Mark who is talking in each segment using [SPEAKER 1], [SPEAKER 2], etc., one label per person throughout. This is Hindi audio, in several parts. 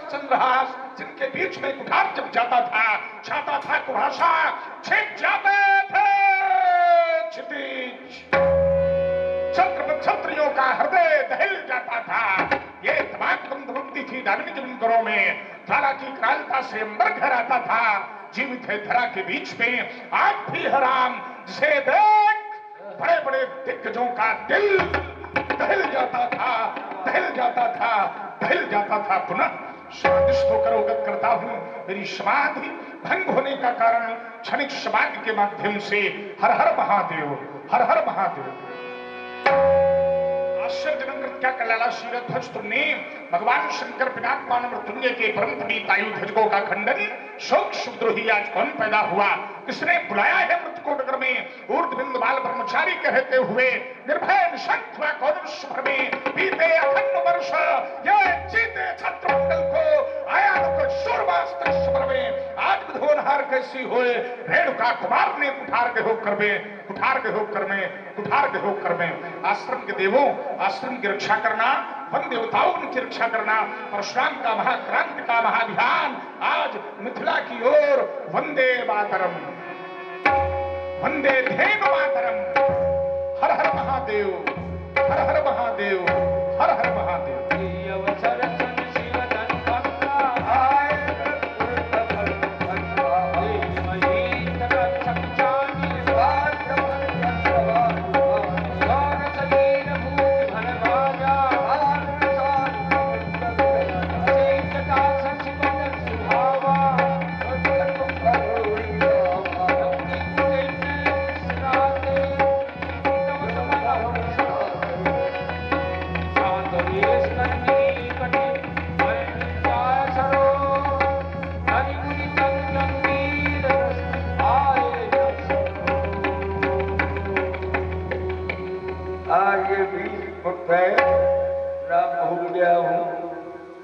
[SPEAKER 1] चंद्रहास जिनके बीच में कुठार जब जाता था कुभाषा छिप जाते थे क्षितिज। क्षत्रियों का हृदय दहल जाता था। ये तबाक बंद होती थी धार्मिक जमींदारों में। ज्वाला की क्रांता से अंबर घर आता था। जीवित है धरा के बीच में आज भी हराम, जिसे देख बड़े बड़े दिग्गजों का दिल दहल जाता था, दहल जाता था, दहल जाता था। पुनः स्वादिष्ट होकर अवगत करता हूं, मेरी समाधि भंग होने का कारण क्षणिक समाधि के माध्यम से हर हर महादेव, हर हर महादेव। आश्चर्यजनक क्या कलाला शीरध्वज तुमने भगवान शंकर पिनात्मा मृत्युंजय के परम पुनीत आयुध्वजों का खंडन। शोक शुद्रोही आज कौन पैदा हुआ, किसने बुलाया है मृतकों नगर में। ऊर्ध्वबिंद बाल ब्रह्मचारी कहते हुए निर्भय निशंक हुआ कौन विश्व में। बीते अखंड वर्ष ये जीते छत्र मंडल को आया तो शूरवास्त्र स्वर में। आज विधोनहार कैसी होए रेणुका कुमार ने कुठार के होकर में, कुठार के होकर में, कुठार के होकर में। आश्रम के देवों, आश्रम की रक्षा करना, वन देवताओं की रक्षा करना, परशुराम का महाक्रांति का महाभियान आज मिथिला की ओर। वंदे मातरम, वंदे धेनु मातरम। हर हर महादेव, हर हर महादेव, हर हर महादेव।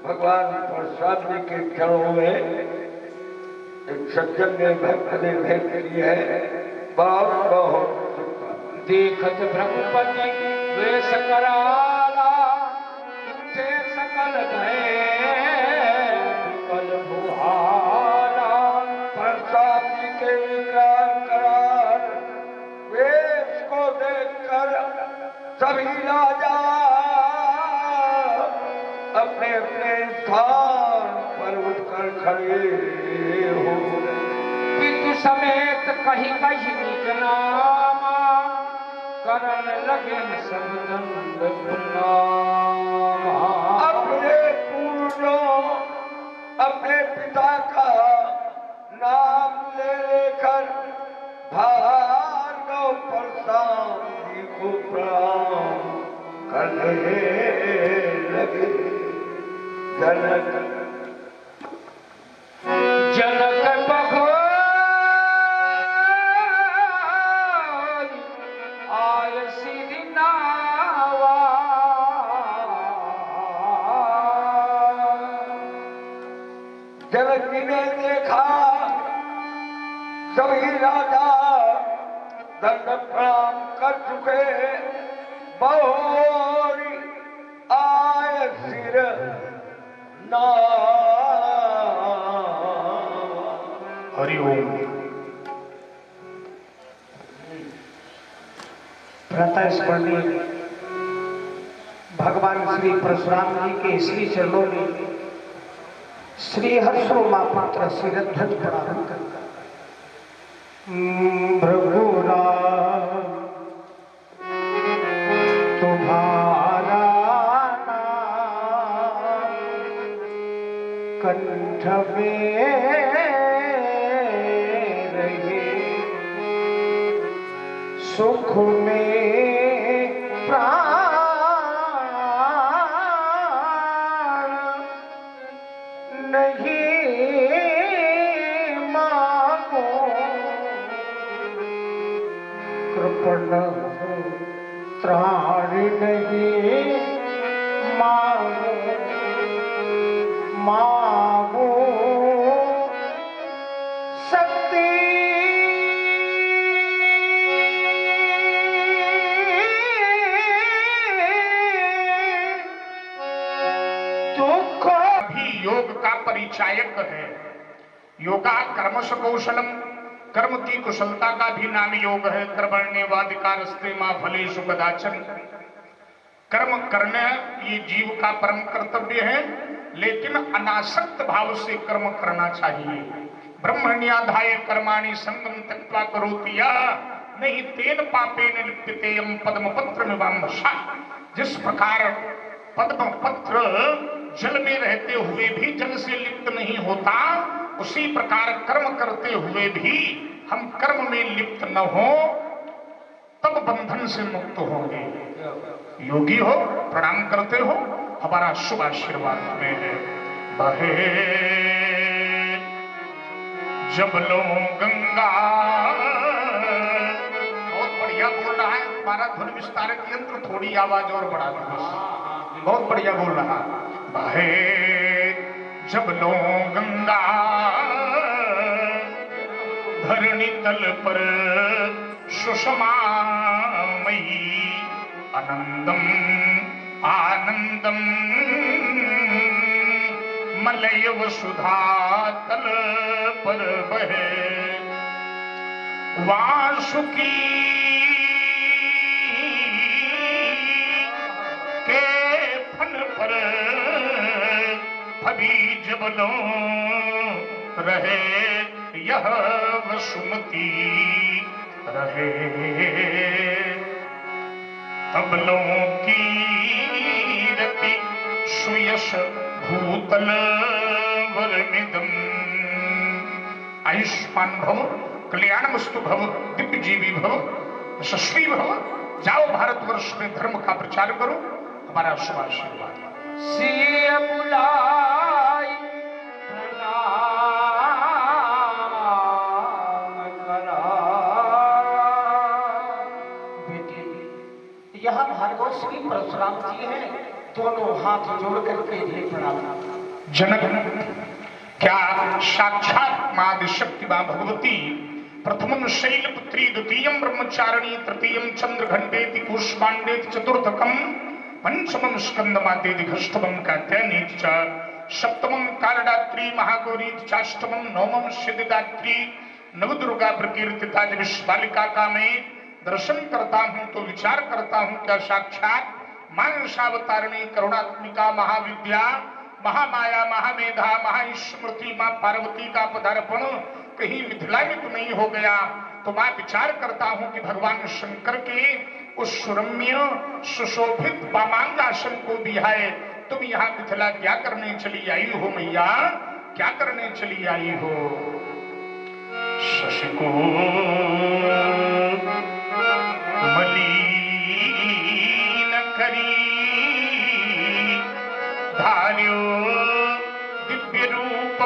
[SPEAKER 2] भगवान परशुराम जी के चरणों में एक सज्जन ने भक्त ने भेंट की है। बहुत बहुत
[SPEAKER 3] देखत ब्रह्मपति वेश कराला, उठे सकल भय विकल भुहारा।
[SPEAKER 2] परशुराम जी के विकराल करार वेश को देखकर सभी राजा अपने अपने स्थान पर उठकर खड़े हो।
[SPEAKER 3] पितु समेत कही कही निज नामा, करन लगे सब दंड प्रणामा।
[SPEAKER 2] अपने पूर्वजों, अपने पिता का नाम ले लेकर भार्गव परशुराम जी को प्रणाम करने लगे। जनक
[SPEAKER 3] बघोर आय सिरि नावा,
[SPEAKER 2] जनक जी ने देखा सभी राजा दंड प्रणाम कर चुके। बहोर आय सिर
[SPEAKER 1] हरिओम।
[SPEAKER 4] प्रातः स्मरणीय भगवान श्री परशुराम जी के श्री चरणों में श्री हर्षोमा पुत्र शीरध्वज प्रारंभ करता। भृगुराम तुम्हारा नाम कंठ में रहे, सुख में प्राण नहीं मांगो, कृपण त्राण नहीं मांगो, मांगो शक्ति
[SPEAKER 1] दुख भी योग का परिचायक है। योगा कर्मस कौशलम, कर्म की कुशलता का भी नाम योग है। कर्मण्येवाधिकारस्ते मा फलेषु कदाचन। कर्म करना ये जीव का परम कर्तव्य है, लेकिन अनासक्त भाव से कर्म करना चाहिए। ब्रह्मण्याधाय कर्माणि संगम त्यक्त्वा करोति यः नहीं तेन पापेन लिप्यतेयं पद्म पत्रमिवाम्भसा। जिस प्रकार पद्म पत्र जल में रहते हुए भी जल से लिप्त नहीं होता, उसी प्रकार कर्म करते हुए भी हम कर्म में लिप्त न हो, तब बंधन से मुक्त होंगे। योगी हो, प्रणाम करते हो, हमारा शुभ आशीर्वाद में है। बहे जबलों गंगा, बहुत बढ़िया बोल रहा है हमारा ध्वनि विस्तारक यंत्र, थोड़ी आवाज और बढ़ा दो बस। बहुत बढ़िया बोल रहा। बहे जबलों गंगा, धरणी तल पर सुषमामयी, आनंदम आनंदम मलय वसुधा तल पर बहे। वासुकी के फन पर अभी जबलों रहे, यह वसुमती रहे। तबलों की रति सुयश भूतल वर्णिदम। आयुष्मान भव, कल्याणमस्तु भव, दिव्य जीवी भव, यशस्वी भव। जाओ भारतवर्ष में धर्म का प्रचार करो, हमारा शुभ आशीर्वाद।
[SPEAKER 3] सिय बुलाई प्रणाम करा।
[SPEAKER 4] बेटी, यह भार्गव श्री परशुराम जी हैं, दोनों हाथ जोड़ करके ये प्रणाम।
[SPEAKER 1] जनक, क्या साक्षात मां आदिशक्ति मां भगवती प्रथमं शैलपुत्री, द्वितीयं ब्रह्मचारिणी, तृतीयं चंद्रघंटेति, कूष्मांडेति, चतुर्थकं पंचमं स्कंदमातेति, षष्ठमं कात्यायनीति च, सप्तमं कालरात्रि महागौरी, चाष्टमं नवमं सिद्धिदात्री, नवदुर्गा प्रकीर्तिता। जब इस बालिका का मैं दर्शन करता हूं तो विचार करता हूं, क्या साक्षात मानसावतारिणी, करुणात्मिका, महाविद्या, महामाया, महामेधा, महास्मृति मां पार्वती का पदार्पण कहीं मिथिला में तो नहीं हो गया। तो मैं विचार करता हूं कि भगवान शंकर के उस सुरम्य सुशोभित वामांगासन को बिहाए तुम यहाँ मिथिला क्या करने चली आई हो मैया, क्या करने चली आई हो? शशि को मलिन करी धार्यो दिव्य रूप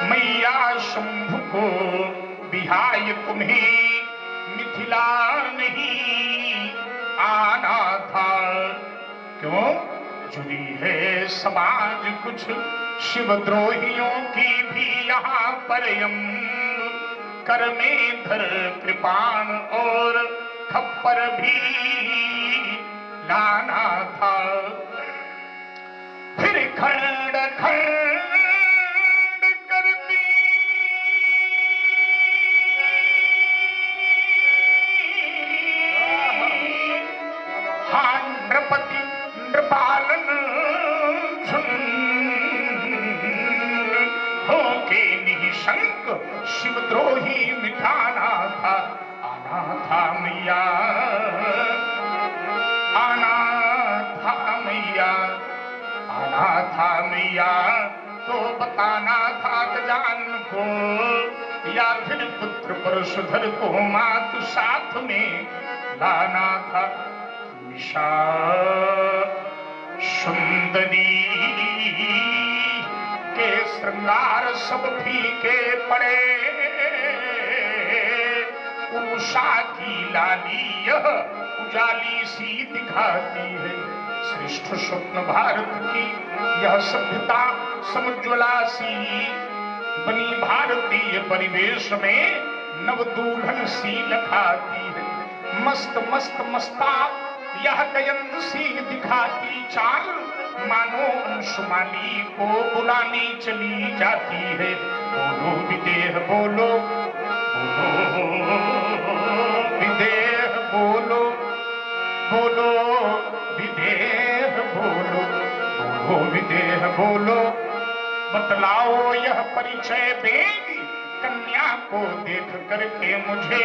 [SPEAKER 1] मैया शंभु को बिहाय तुम्हें मिथिला नहीं आना था। क्यों? जुड़ी है समाज कुछ शिवद्रोहियों की भी यहाँ पर यम, कर में धर कृपाण और खप्पर भी लाना था। फिर खंड खंड करती हाँ नृपति नृपालन होके निशंक शिवद्रोही मिटाना था। आना था मैया, आना था मैया, आना था मैया, तो बताना था गजान को, या फिर पुत्र परशुधर को मातु साथ में लाना था। निशा सुंदरी के श्रृंगार सब फीके पड़े, उषा की लाली यह उजाली सी दिखाती है। श्रेष्ठ स्वप्न भारत की यह सभ्यता समुज्ज्वला सी बनी भारतीय परिवेश में नव दुल्हन सी लखाती है। मस्त मस्त मस्ता यह गयंत सी दिखाती चाल, मानो अंशुमाली को बुलानी चली जाती है। बोलो विदेह बोलो, बोलो विदेह बोलो, बोलो विदेह बोलो, बोलो विदेह बोलो। बतलाओ यह परिचय बेगी, कन्या को देख करके मुझे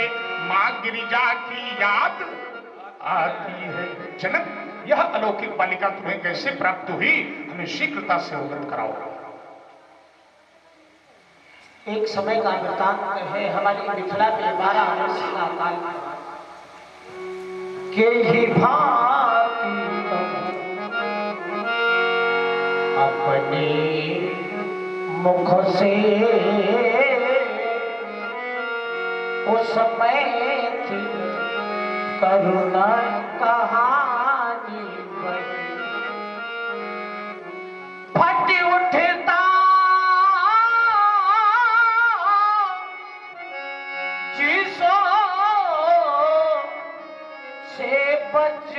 [SPEAKER 1] माँ गिरिजा की याद आती है। जनक, यह अलौकिक बालिका तुम्हें कैसे प्राप्त हुई, हमें शीघ्रता से अवगत कराओ।
[SPEAKER 4] एक समय का वृतांत है। हमारी मिथिला में 12 वर्ष का काल के ही भांति अपने मुख से उस समय थी करुणा कहानी बनी, फट उठता जिसो से बच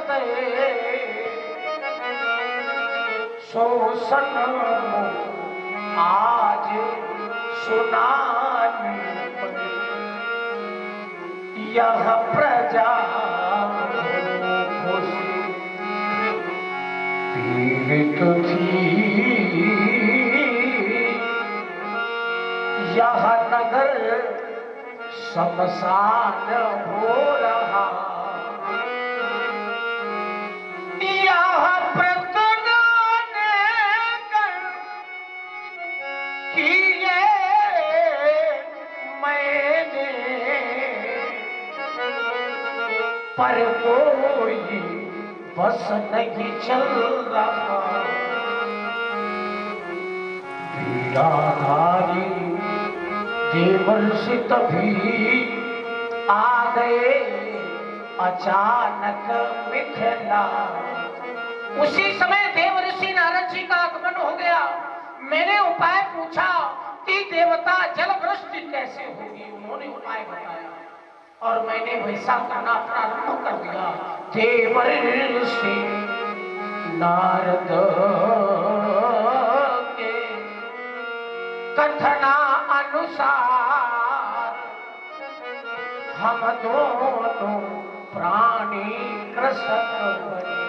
[SPEAKER 4] गए, शोषण आज सुनानी पड़ी। यह प्रजा खुशी पीड़ित थी, यह नगर शमशान हो रहा, यह प्रतिज्ञा कर किए मैंने, पर कोई बस नहीं चल रहा। वीराधारी देवर्षि तभी आ गए अचानक मिथिला। उसी समय देवर्षि नारद जी का आगमन हो गया। मैंने उपाय पूछा कि देवता जल वृष्टि कैसे होगी, उन्होंने उपाय बताया और मैंने वैसा करना प्रारंभ कर दिया। देवर्षि नारद के कथना अनुसार हम दोनों प्राणी कृष्ण बने।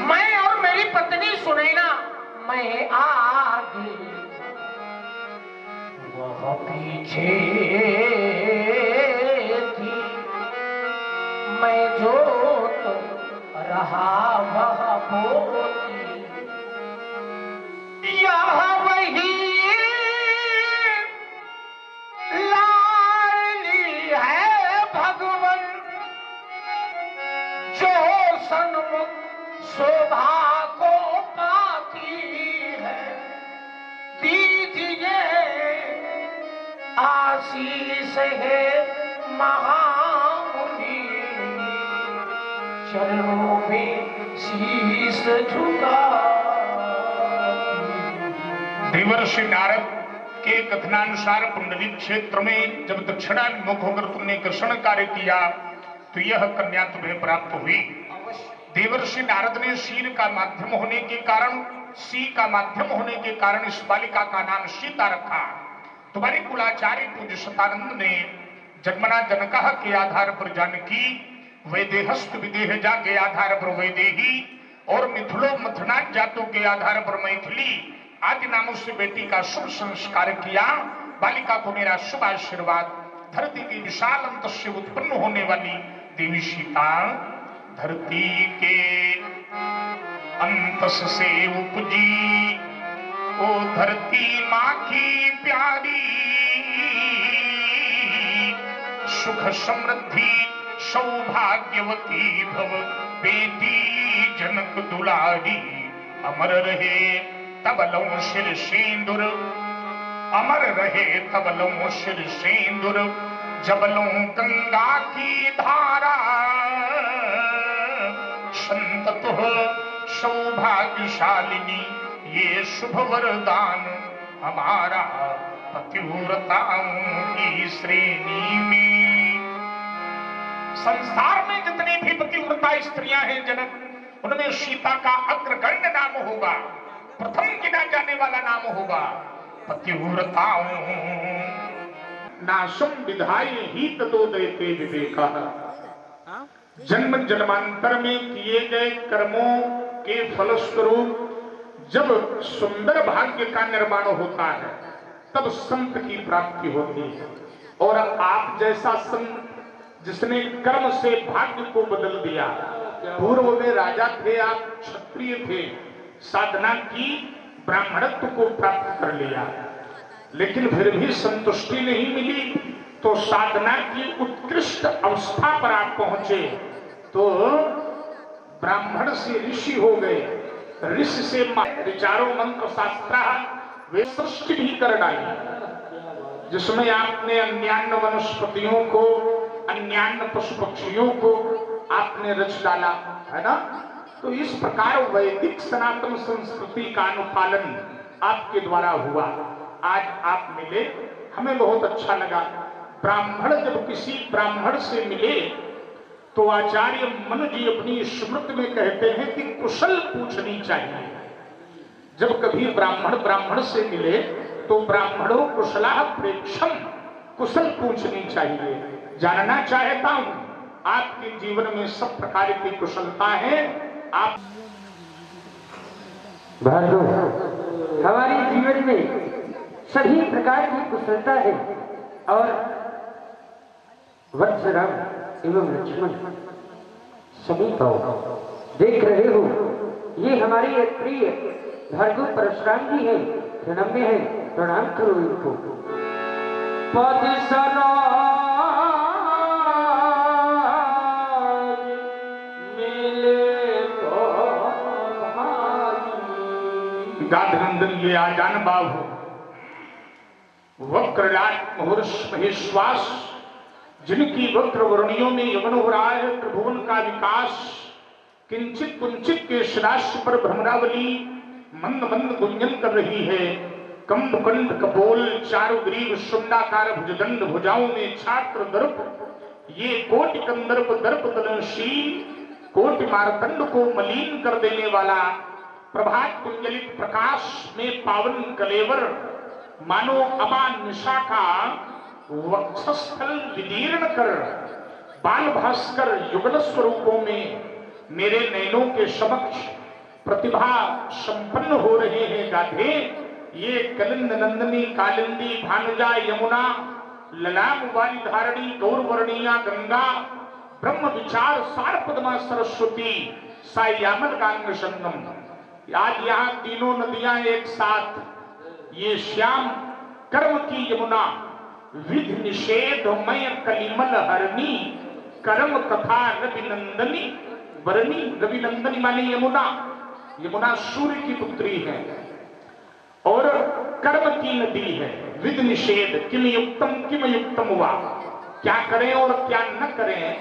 [SPEAKER 4] मैं और मेरी पत्नी सुनैना, मैं आगे वह पीछे थी, मैं जो तो रहा वह बोती। यह वही लाडली है भगवन, जो सन्मुख शोभा को पाती है। दीजिए आशीष है महामुनि, चरणों में शीश झुका।
[SPEAKER 1] देवर्षि नारद के कथनानुसार पुंडलिक क्षेत्र में जब दक्षिणाभिमुख होकर तुमने कृष्ण कार्य किया तो यह कन्या तुम्हें प्राप्त हुई। देवर्षि नारद ने शील का माध्यम होने के कारण, सी का माध्यम होने के कारण इस बालिका का नाम सीता रखा। तुम्हारे कुलाचार्य पूज्य शतानंद ने जन्मना जनकः के आधार पर जानकी, वैदेहस्त विदेहजा के आधार पर वैदेही और मिथिलो मथना जातों के आधार पर मैथिली आदि नामों से बेटी का शुभ संस्कार किया। बालिका को मेरा शुभ आशीर्वाद। धरती की विशाल अंत से उत्पन्न होने वाली देवी सीता धरती के अंत से उपजी, ओ धरती माँ की प्यारी, सुख समृद्धि सौभाग्यवती भव बेटी जनक दुलारी। अमर रहे तबलों शिर सिंदूर, अमर रहे तबलों शिर सिंदूर, जबलों गंगा की धारा। संत हो सौभाग्यशालिनी, ये शुभ वरदान हमारा पतिव्रताओं की श्रेणी में। संसार में जितनी भी पतिव्रता स्त्रियां हैं जनक, उनमें सीता का अग्रगण्य नाम होगा, प्रथम गिना जाने वाला नाम होगा पतिव्रताओं। नाशम विधाय ही ततो देते विवेका। जन्म जन्मांतर में किए गए कर्मों के फलस्वरूप जब सुंदर भाग्य का निर्माण होता है तब संत की प्राप्ति होती है। और आप जैसा संत जिसने कर्म से भाग्य को बदल दिया, पूर्व में राजा थे, आप क्षत्रिय थे, साधना की, ब्राह्मणत्व को प्राप्त कर लिया, लेकिन फिर भी संतुष्टि नहीं मिली, तो साधना की उत्कृष्ट अवस्था पर आप पहुंचे तो ब्राह्मण से ऋषि हो गए, ऋषि से विचारों मंत्र शास्त्र वे सृष्टि भी कर डाली, जिसमें आपने अन्यान्य वनस्पतियों को, अन्यान्य पशु पक्षियों को आपने रच डाला, है ना। तो इस प्रकार वैदिक सनातन संस्कृति का अनुपालन आपके द्वारा हुआ। आज आप मिले, हमें बहुत अच्छा लगा। ब्राह्मण जब किसी ब्राह्मण से मिले तो आचार्य मनु जी अपनी स्मृति में कहते हैं कि कुशल पूछनी चाहिए। जब कभी ब्राह्मण से मिले तो ब्राह्मणों कुशला प्रेक्षम, कुशल पूछनी चाहिए। जानना चाहता हूं आपके जीवन में सब प्रकार की कुशलता है। आप
[SPEAKER 3] भार्गव, हमारे जीवन में सभी प्रकार की कुशलता है और वत्स राम एवं लक्ष्मण समीप आओ। देख रहे हो ये हमारे प्रिय भार्गव परशुराम जी हैं, प्रणम्य है, प्रणाम करो इनको। पद
[SPEAKER 1] गाधनंदन ये आजान बाबू वक्रराट मुहूर्ष महेश्वास, जिनकी वक्र वर्णियों में यवन हो रहा है त्रिभुवन का विकास, किंचित कुंचित के शिराश पर भ्रमरावली मंद मंद गुंजन कर रही है। कंबकंठ कपोल चारु ग्रीव शुंडाकार भुजदंड, भुजाओं में छात्र दर्प, ये कोटि कंदर्प दर्प तलनशील, कोटि मारतंड को मलिन कर देने वाला, प्रभात कुंजलित प्रकाश में पावन कलेवर, मानो अबा निशा का वक्षस्थल विदीर्ण कर बाल भास्कर युगल स्वरूपों में मेरे नैनों के समक्ष प्रतिभा संपन्न हो रहे हैं गाधे। ये कलिंद नंदनी कालिंदी भानुजा यमुना, ललाम वाली धारणी गौरवर्णिया गंगा, ब्रह्म विचार सार पद्मा सरस्वती, सायामल गांग संगम। आज यहाँ तीनों नदियां एक साथ, ये श्याम कर्म की यमुना, विधि निषेधमय कलिमल हरणी, कर्म कथा रविनंदनी वरणी। रविनंदनी माने यमुना, यमुना सूर्य की पुत्री है और कर्म की नदी है। विधि निषेध किम युक्तम हुआ, क्या करें और क्या न करें,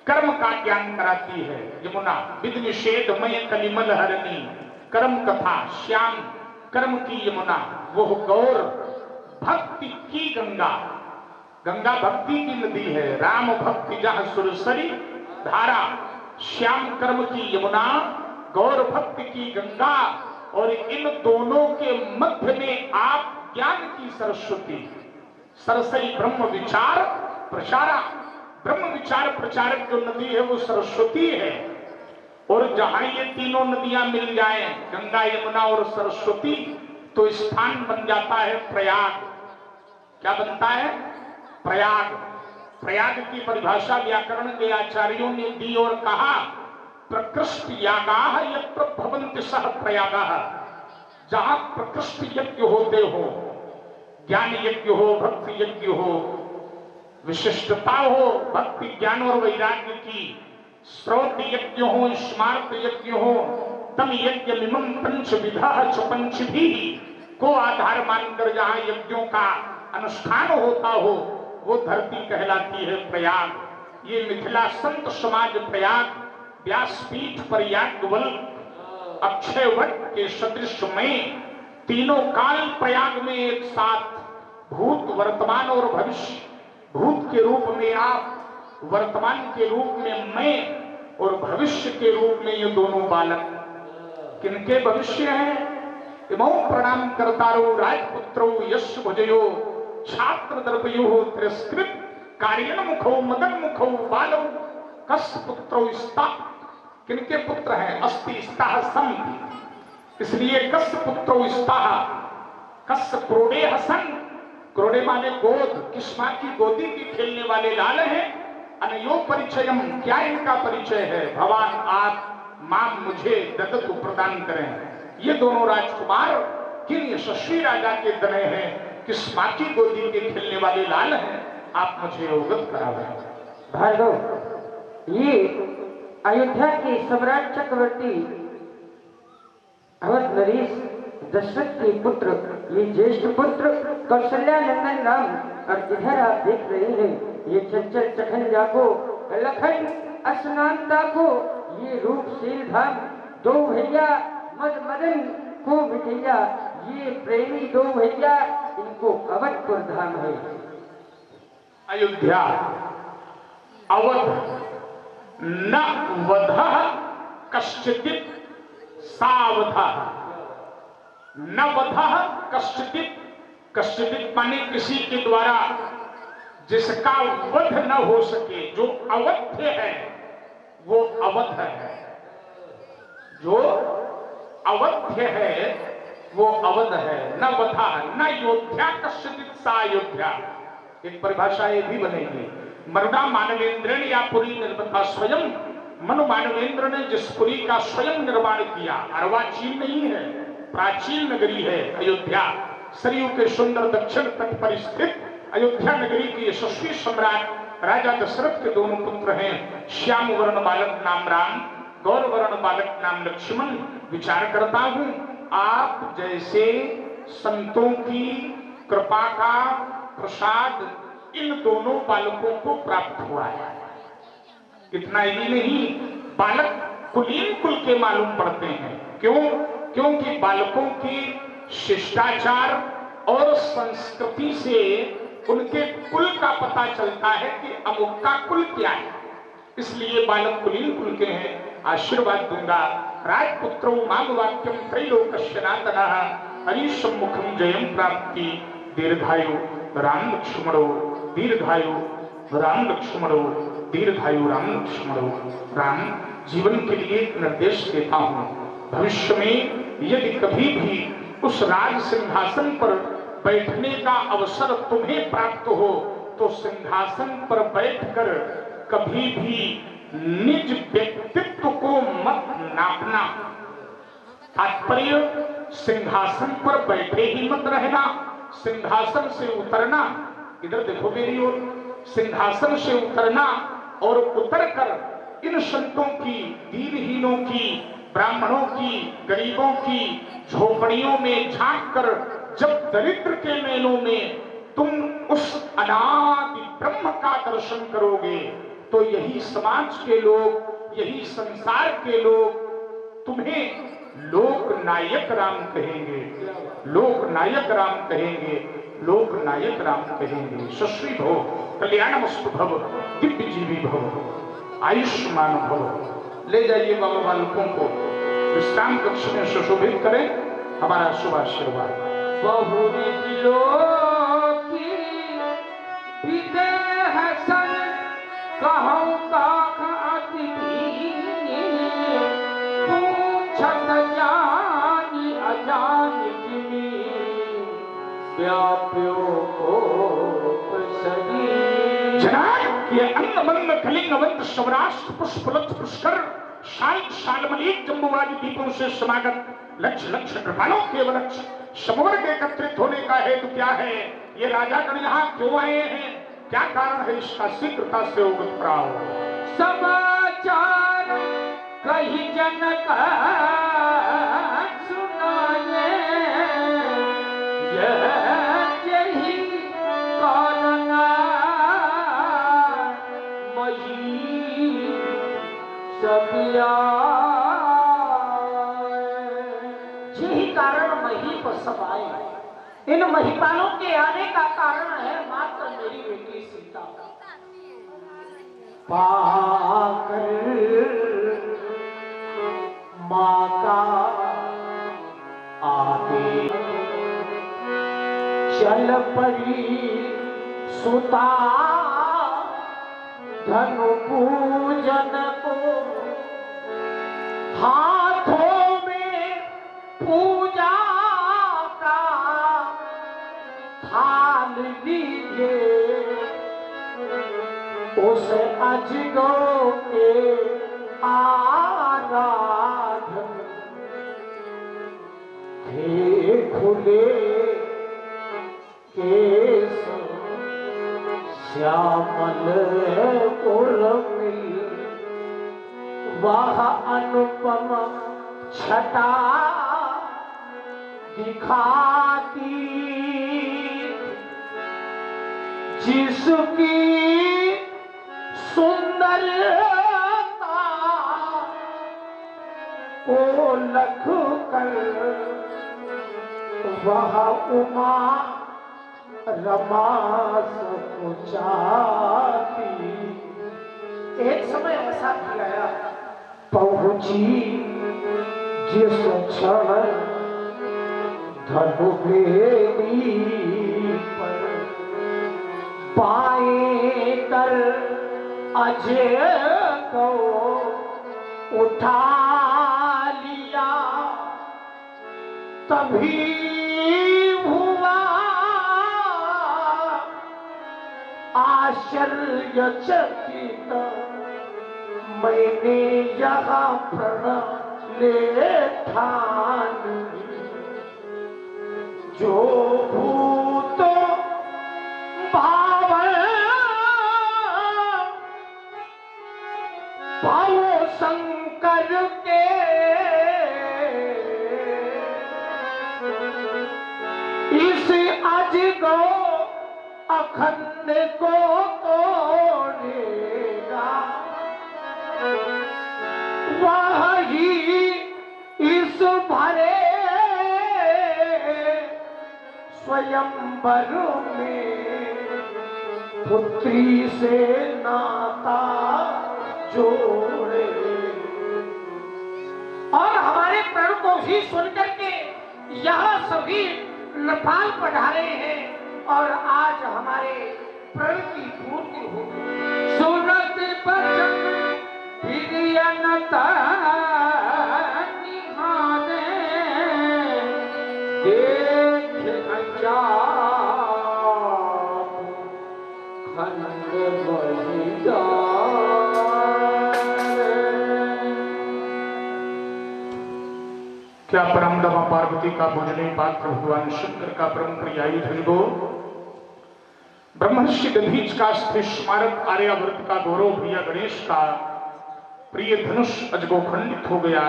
[SPEAKER 1] कर्म का ज्ञान कराती है यमुना। विधि निषेधमय कलिमल हरणी, कर्म कथा श्याम कर्म की यमुना, वो गौर भक्ति की गंगा। गंगा भक्ति की नदी है, राम भक्ति जहां सुरसरी धारा, श्याम कर्म की यमुना, गौर भक्ति की गंगा, और इन दोनों के मध्य में आप ज्ञान की सरस्वती, सरसरी ब्रह्म विचार प्रचारा। ब्रह्म विचार प्रचारक जो नदी है वो सरस्वती है। और जहां ये तीनों नदियां मिल जाएं, गंगा यमुना और सरस्वती, तो स्थान बन जाता है प्रयाग। क्या बनता है? प्रयाग। प्रयाग की परिभाषा व्याकरण के आचार्यों ने दी और कहा प्रकृष्ट यागाः यत्र भवन्ति सः प्रयागाः। जहां प्रकृष्ट यज्ञ होते हो, ज्ञान यज्ञ हो, भक्ति यज्ञ हो, विशिष्टता हो भक्ति ज्ञान और वैराग्य की, श्रौत यज्ञ हो, स्मार्त यज्ञ हो, तम यज्ञ मिमं पंच विधा च पंचभिः को आधार मानकर जहां यज्ञों का अनुष्ठान होता हो वो धरती कहलाती है प्रयाग। ये मिथिला संत समाज प्रयाग, व्यासपीठ पर याज्ञवल्क्य अक्षय वट के सदृश में तीनों काल प्रयाग में एक साथ, भूत वर्तमान और भविष्य, भूत के रूप में आप वर्तमान के रूप में मैं और भविष्य के रूप में ये दोनों बालक किनके भविष्य हैं? इमौ प्रणाम करतारो राजपुत्रो यश भजयो छात्र दर्पयो तिरस्कृत कार्यन मुखो मदन मुखो बालो कस पुत्रो स्ता। किनके पुत्र हैं? अस्ति स्ताह संति, इसलिए कस पुत्रो स्ताह। कस क्रोडे हसन, क्रोडे माने गोद, किस मां की गोदी की खेलने वाले लाल हैं। अनयो परिचयम, क्या इनका परिचय है? भगवान आप मां मुझे दत्तु प्रदान करें। ये दोनों राजकुमार किन यशस्वी राजा के तनय हैं, किस मां की गोदी के खेलने वाले लाल हैं, आप मुझे अवगत करावें।
[SPEAKER 3] भार्गव, ये अयोध्या के सम्राट चक्रवर्ती अवध नरेश दशरथ के पुत्र, ये ज्येष्ठ पुत्र कौशल्या नंदन राम। और इधर आप देख रहे हैं ये चंचल चखंजा को, लखन अस्नानता को, ये रूपशील धाम दो भैया मद मदन को मिठैया, ये प्रेमी दो भैया, इनको अवधपुर धाम है।
[SPEAKER 1] अयोध्या अवध न वधः कश्चित् सावधः, न वधः कश्चित्, कश्चित् माने किसी के द्वारा जिसका वध न हो सके। जो अवध्य है वो अवध है, जो अवध्य है वो अवध है। न वधा न योध्या कश्चित् सा योध्या। एक परिभाषा ये भी बनेगी, मरुड़ा मानवेंद्र या पुरी निर्मिता स्वयं। मनु मानवेंद्र ने जिस पुरी का स्वयं निर्माण किया, अर्वाचीन नहीं है, प्राचीन नगरी है अयोध्या। सरयू के सुंदर दक्षिण तट पर स्थित अयोध्या नगरी के यशस्वी सम्राट राजा दशरथ के दोनों पुत्र हैं। श्याम वर्ण बालक नाम राम, गौर वर्ण बालक नाम लक्ष्मण। विचार करता हूं आप जैसे संतों की कृपा का प्रसाद इन दोनों बालकों को प्राप्त हुआ है। इतना ही नहीं, बालक कुलीन कुल के मालूम पड़ते हैं। क्यों? क्योंकि बालकों की शिष्टाचार और संस्कृति से उनके कुल का पता चलता है कि अमुक का कुल क्या है। इसलिए बालक कुलीन कुल के हैं। आशीर्वाद दूंगा। राजपुत्रो माम वाक्यम त्रैलोक्य नातनः हरीशम मुखम जयम प्राप्ति दीर्घायु राम लक्ष्मणो दीर्घायु राम लक्ष्मणो दीर्घायु राम लक्ष्मणो। राम, जीवन के लिए एक निर्देश देता हूं। भविष्य में यदि कभी भी उस राज सिंहासन पर बैठने का अवसर तुम्हें प्राप्त हो तो सिंहासन पर बैठकर कभी भी निज व्यक्तित्व को मत नापना। तात्पर्य, सिंहासन पर बैठे ही मत रहना, सिंहासन से उतरना। इधर देखो मेरी ओर, सिंहासन से उतरना और उतरकर इन संतों की, दीनहीनों की, ब्राह्मणों की, गरीबों की झोपड़ियों में झांक कर जब दरिद्र के मेलों में तुम उस अनादि ब्रह्म का दर्शन करोगे तो यही समाज के लोग, यही संसार के लोग तुम्हें लोक नायक राम कहेंगे, लोक नायक राम कहेंगे, लोक नायक राम कहेंगे। सश्री भव, कल्याणमस्तु भव, दिव्य जीवी भव, आयुष्मान भव। ले जाइए बाबा बालकों को विश्राम कक्ष में सुशोभित करें। हमारा शुभ आशीर्वाद।
[SPEAKER 3] बहुविध लोकी विदेह सन कहूं काख अतिथि पूछत जानी अजानी जिमी व्याप्यो को सदी।
[SPEAKER 1] जनाब, ये अन्नमन्न कलिंगवंत सौराष्ट्र पुष्पलत पुष्कर शाल शालमलीक जम्बुवादी दीपों से समागत लक्ष लक्ष कृपालों के वृक्ष समवर्ग एकत्रित होने का हेतु क्या है? ये राजागण यहाँ क्यों आए हैं? क्या कारण है? इसका शीघ्रता से अवगत कराओ।
[SPEAKER 3] समाचार कही जनक सुनाए, यही कारण मही सबिया,
[SPEAKER 4] यही कारण मही पर सब आए। इन महिपालों के आने का कारण है मात्र मेरी बेटी सीता। पाकर माँ का आदेश चल पड़ी सुता धनु पूजन को हाथों में पूजा का थाल लीजिए उस अजगो के आराधन थे खुले केस श्यामल उर्मी वह अनुपम छटा दिखाती जिसकी सुंदरता को लख कर वह उमा रमा सकुचाती। एक समय ऐसा भी आया पहुंची जिस क्षण धनु बेदी पर पाए कर अजय को उठा लिया तभी हुआ आश्चर्यचकित मैंने यहाँ प्रण ले ठान जो भूत भाव शंकर के इस अजगो अखंड को तोड़ेगा वही इस भरे स्वयंवर में पुत्री से नाता जोड़े। और हमारे प्रण को भी सुनकर के यहाँ सभी नपाल पढ़ारे हैं और आज हमारे प्रण की पूर्ति होगी। सुनत बचन निहारे देख खंड बहिदा।
[SPEAKER 1] क्या परम दमा पार्वती का पूजनीय पात्र भगवान शंकर का परम प्रियायु धनगो ब्रह्मर्षि दधीच का स्थित स्मारक आर्यावर्त का गौरव भैया गणेश का प्रिय धनुष अजगो खंडित हो गया।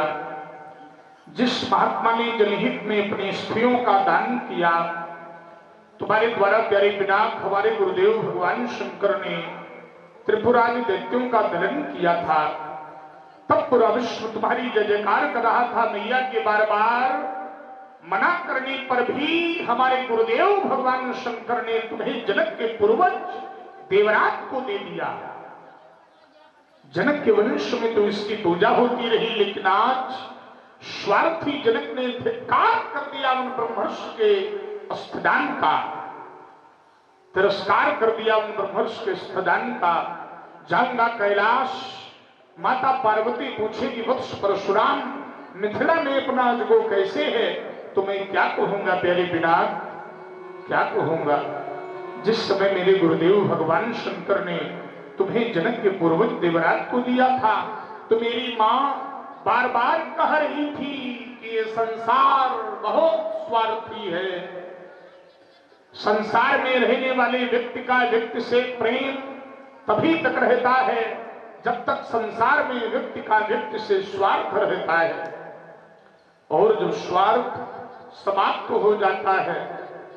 [SPEAKER 1] जिस महात्मा ने जनहित में अपनी स्त्रियों का दान किया तुम्हारे द्वारा प्यारे पिनाक हमारे गुरुदेव भगवान शंकर ने त्रिपुरादि दैत्यों का दलन किया था। तब पूरा विश्व तुम्हारी जय जयकार कर रहा था मैया के बार बार मना करने पर भी हमारे गुरुदेव भगवान शंकर ने तुम्हें जनक के पूर्वज देवराज को दे दिया। जनक के वंश में तो इसकी पूजा होती रही लेकिन आज स्वार्थी जनक ने धिक्कार कर दिया उन ब्रह्मर्षि के स्तदान का, तिरस्कार कर दिया उन ब्रह्मर्षि के स्तदान का। जाऊंगा कैलाश माता पार्वती पूछेगी वत्स परशुराम मिथिला में अपना अजगो कैसे है तो मैं क्या कहूंगा प्यारे पिनाक क्या कहूंगा। जिस समय मेरे गुरुदेव भगवान शंकर ने तुम्हें जनक के पूर्वज देवराज को दिया था तो मेरी माँ बार बार कह रही थी कि ये संसार बहुत स्वार्थी है। संसार में रहने वाले व्यक्ति का व्यक्ति से प्रेम तभी तक रहता है जब तक संसार में व्यक्ति का व्यक्ति से स्वार्थ रहता है और जब स्वार्थ समाप्त हो जाता है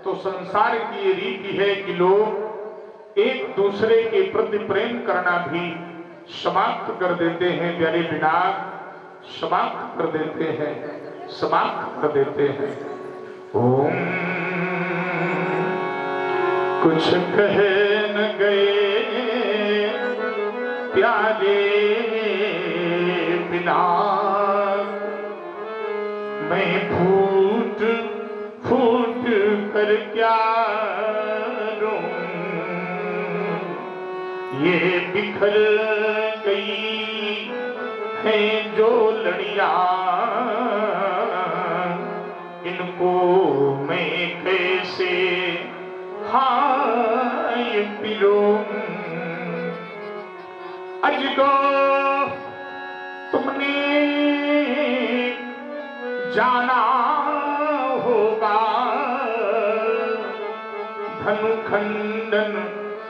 [SPEAKER 1] तो संसार की ये रीति है कि लोग एक दूसरे के प्रति प्रेम करना भी समाप्त कर देते हैं। प्यारे पिनाक समाप्त कर देते हैं, समाप्त कर देते हैं। ओम कुछ कहे न गए प्यार पिनाक मैं फूट फूट कर क्या रोऊं, ये बिखर गई हैं जो लड़ियां, इनको मैं कैसे हाय पिरोऊं। अजगो तुमने जाना होगा धनुखंडन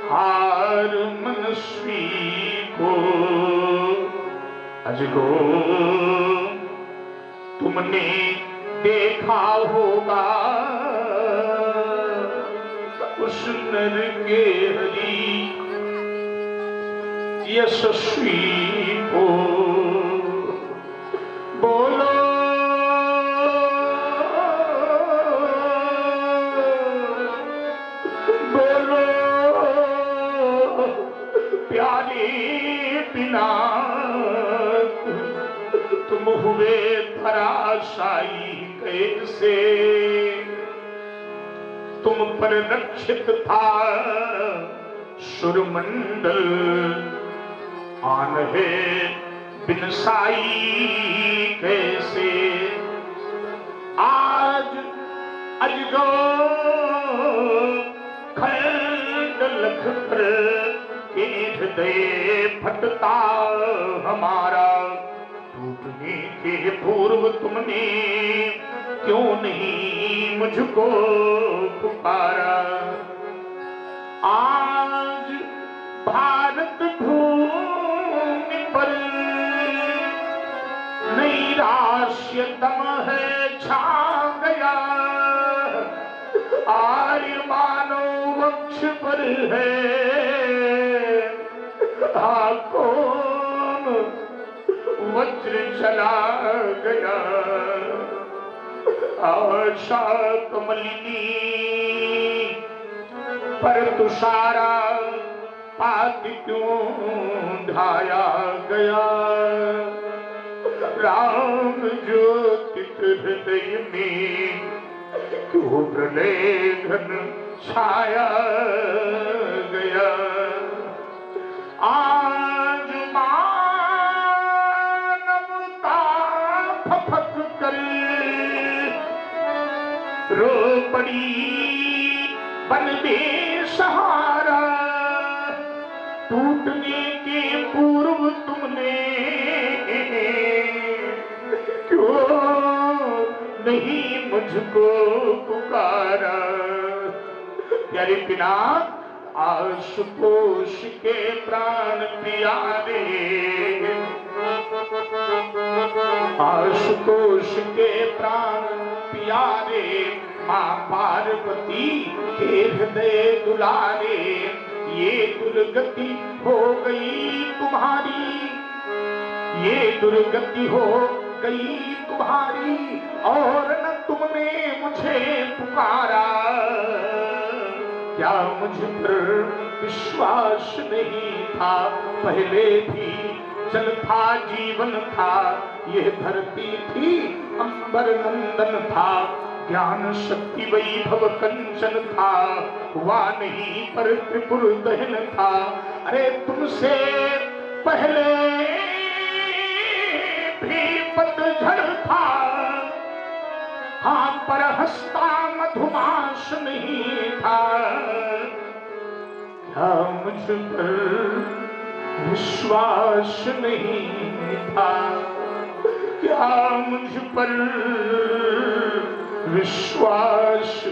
[SPEAKER 1] हार मनस्वी को। अजगो तुमने देखा होगा उस नर के हरि यशस्वी को। बोलो बोलो प्यारे बिना तुम हुए धराशायी कैसे। तुम पर रक्षित था सुरमंडल, आन है बिनसाई कैसे। आज अजगो खंड लख कर के हृदय फटता हमारा। टूटने के पूर्व तुमने क्यों नहीं मुझको पुकारा। आज भारत भूमि पर नैराश्य दम है छा गया। आर्य मानव वक्ष पर है कौन वज्र चला गया। आशा कमलिनी पर तुषारा पात क्यों ढाया गया। राम ज्योतित हृदय में क्यों प्रलय घन छाया गया। आज मानवता फफक कर रो पड़ी बन बेसहारा। टूटने के पूर्व तुमने क्यों नहीं मुझको पुकारा। प्यारे पिनाक आशुतोष के प्राण प्यारे, आशुतोष के प्राण प्यारे, माँ पार्वती के हृदय दुलारे। ये दुर्गति हो गई तुम्हारी, ये दुर्गति हो गई तुम्हारी, और न तुमने मुझे पुकारा। क्या मुझ पर विश्वास नहीं था पहले भी जल था जीवन था। यह धरती थी अंबर नंदन था, ज्ञान शक्ति वैभव कंचन था। हुआ नहीं पर त्रिपुर दहन था। अरे तुमसे पहले भी पतझड़ था, हाँ पर हंसता मधुमास नहीं था। क्या मुझ पर विश्वास नहीं था, क्या मुझ पर विश्वास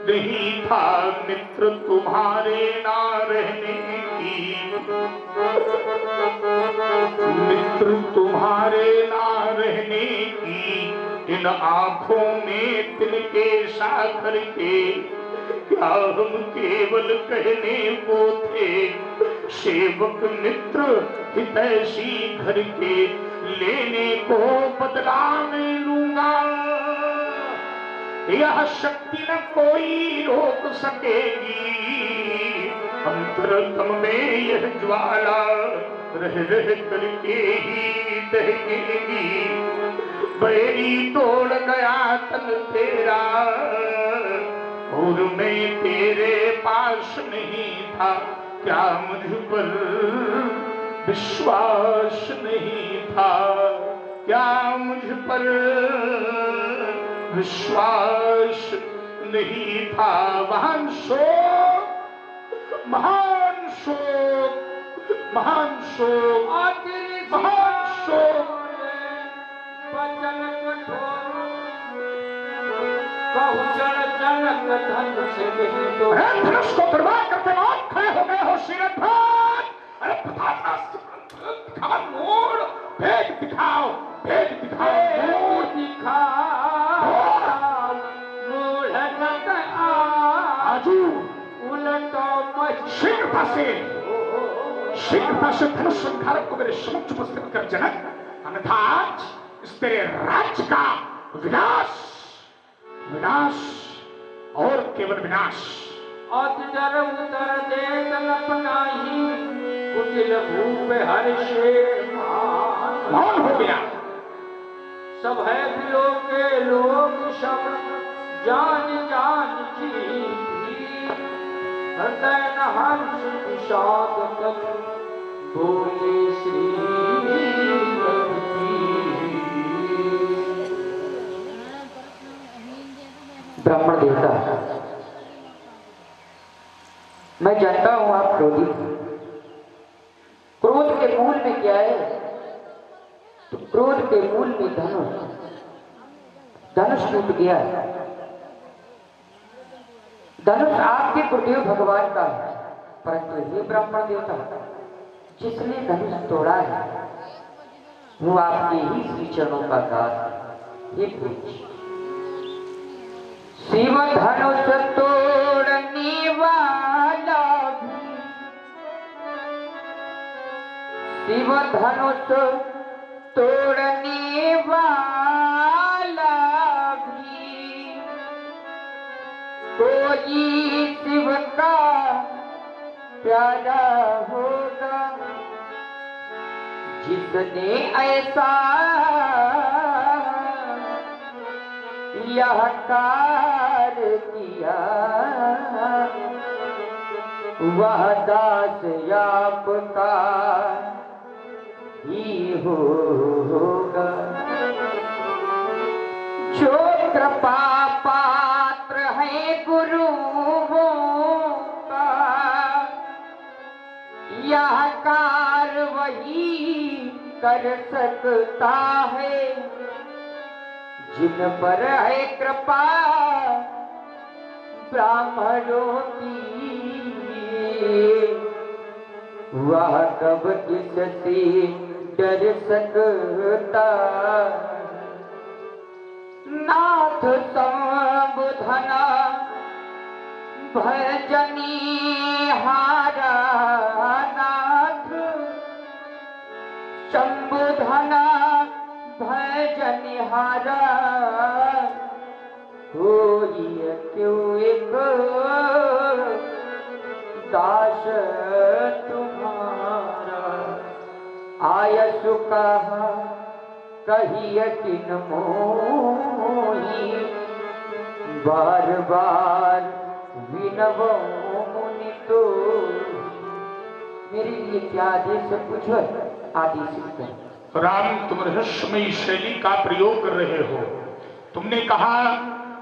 [SPEAKER 1] नहीं था। मित्र तुम्हारे ना रहने की, मित्र तुम्हारे ना रहने की, इन आंखों में तिनके सागर के। क्या हम केवल कहने को थे सेवक मित्र हितैषी घर के। लेने को बदला में लूंगा, यह शक्ति न कोई रोक सकेगी। अंतरतम में यह ज्वाला रह रह करके ही दहकेगी, बैरी तोड़ गया तन तेरा और मैं तेरे पास नहीं था, क्या मुझ पर विश्वास नहीं था, क्या मुझ पर विश्वास नहीं था। महान शोक, महान शोक, महान शोक, महान शोक।
[SPEAKER 3] वचन कठोर कहूं चल जनक धन से नहीं तो।
[SPEAKER 1] अरे धनुष को बर्बाद करते वक्त खड़े हो गए हो शीरध्वज। अरे दिखाओ मोड़, भेद दिखाओ, भेद दिखाओ, मोड़
[SPEAKER 3] दिखाओ, मोड़ नट
[SPEAKER 1] आजू
[SPEAKER 3] उलटो
[SPEAKER 1] शीघ्रता से धनुष संहारक को मेरे समक्ष उपस्थित कर जनक, अन्यथा आज इस तेरे राज्य का विनाश, विनाश और केवल विनाश।
[SPEAKER 3] अतिदर उतर दे तन अपनाही, कुटिल भूप हर्षे
[SPEAKER 1] मौन हो गया।
[SPEAKER 3] सब है बिलों के लोग सब जान जान की, हृदय न हर्ष विषाद तक बोले श्री ब्राह्मण देवता। मैं जानता हूं आप क्रोधित हैं। क्रोध के मूल में क्या है? तो क्रोध के मूल में धनुष, धनुष टूट गया। धनुष आपके गुरुदेव भगवान का है, परंतु हे ब्राह्मण देवता, जिसने धनुष तोड़ा है वो आपके ही श्री चरणों का दास है। हे पूज्य, शिव धनुष तोड़ने वाला भी, शिव धनुष तोड़ने वाला भी, कोई शिव का प्यारा होगा, जिसने ऐसा यह कार्य किया, वह दास आपका ही होगा। जो कृपा पात्र है गुरुओं का, यह कार्य वही कर सकता है, जिन पर है कृपा ब्राह्मणों की, वह कब किससे डर सकता। नाथ संबुधना भजनी हारा, नाथ संबुधना भजनिहारा, होइए क्यों एक दास तुम्हारा। आयसु कहा कहिए किन मोही, बार बार विनवो मुनि तो। मेरे लिए क्या आदेश पूछो, आदेश करो।
[SPEAKER 1] राम, तुम रहस्यमयी शैली का प्रयोग कर रहे हो। तुमने कहा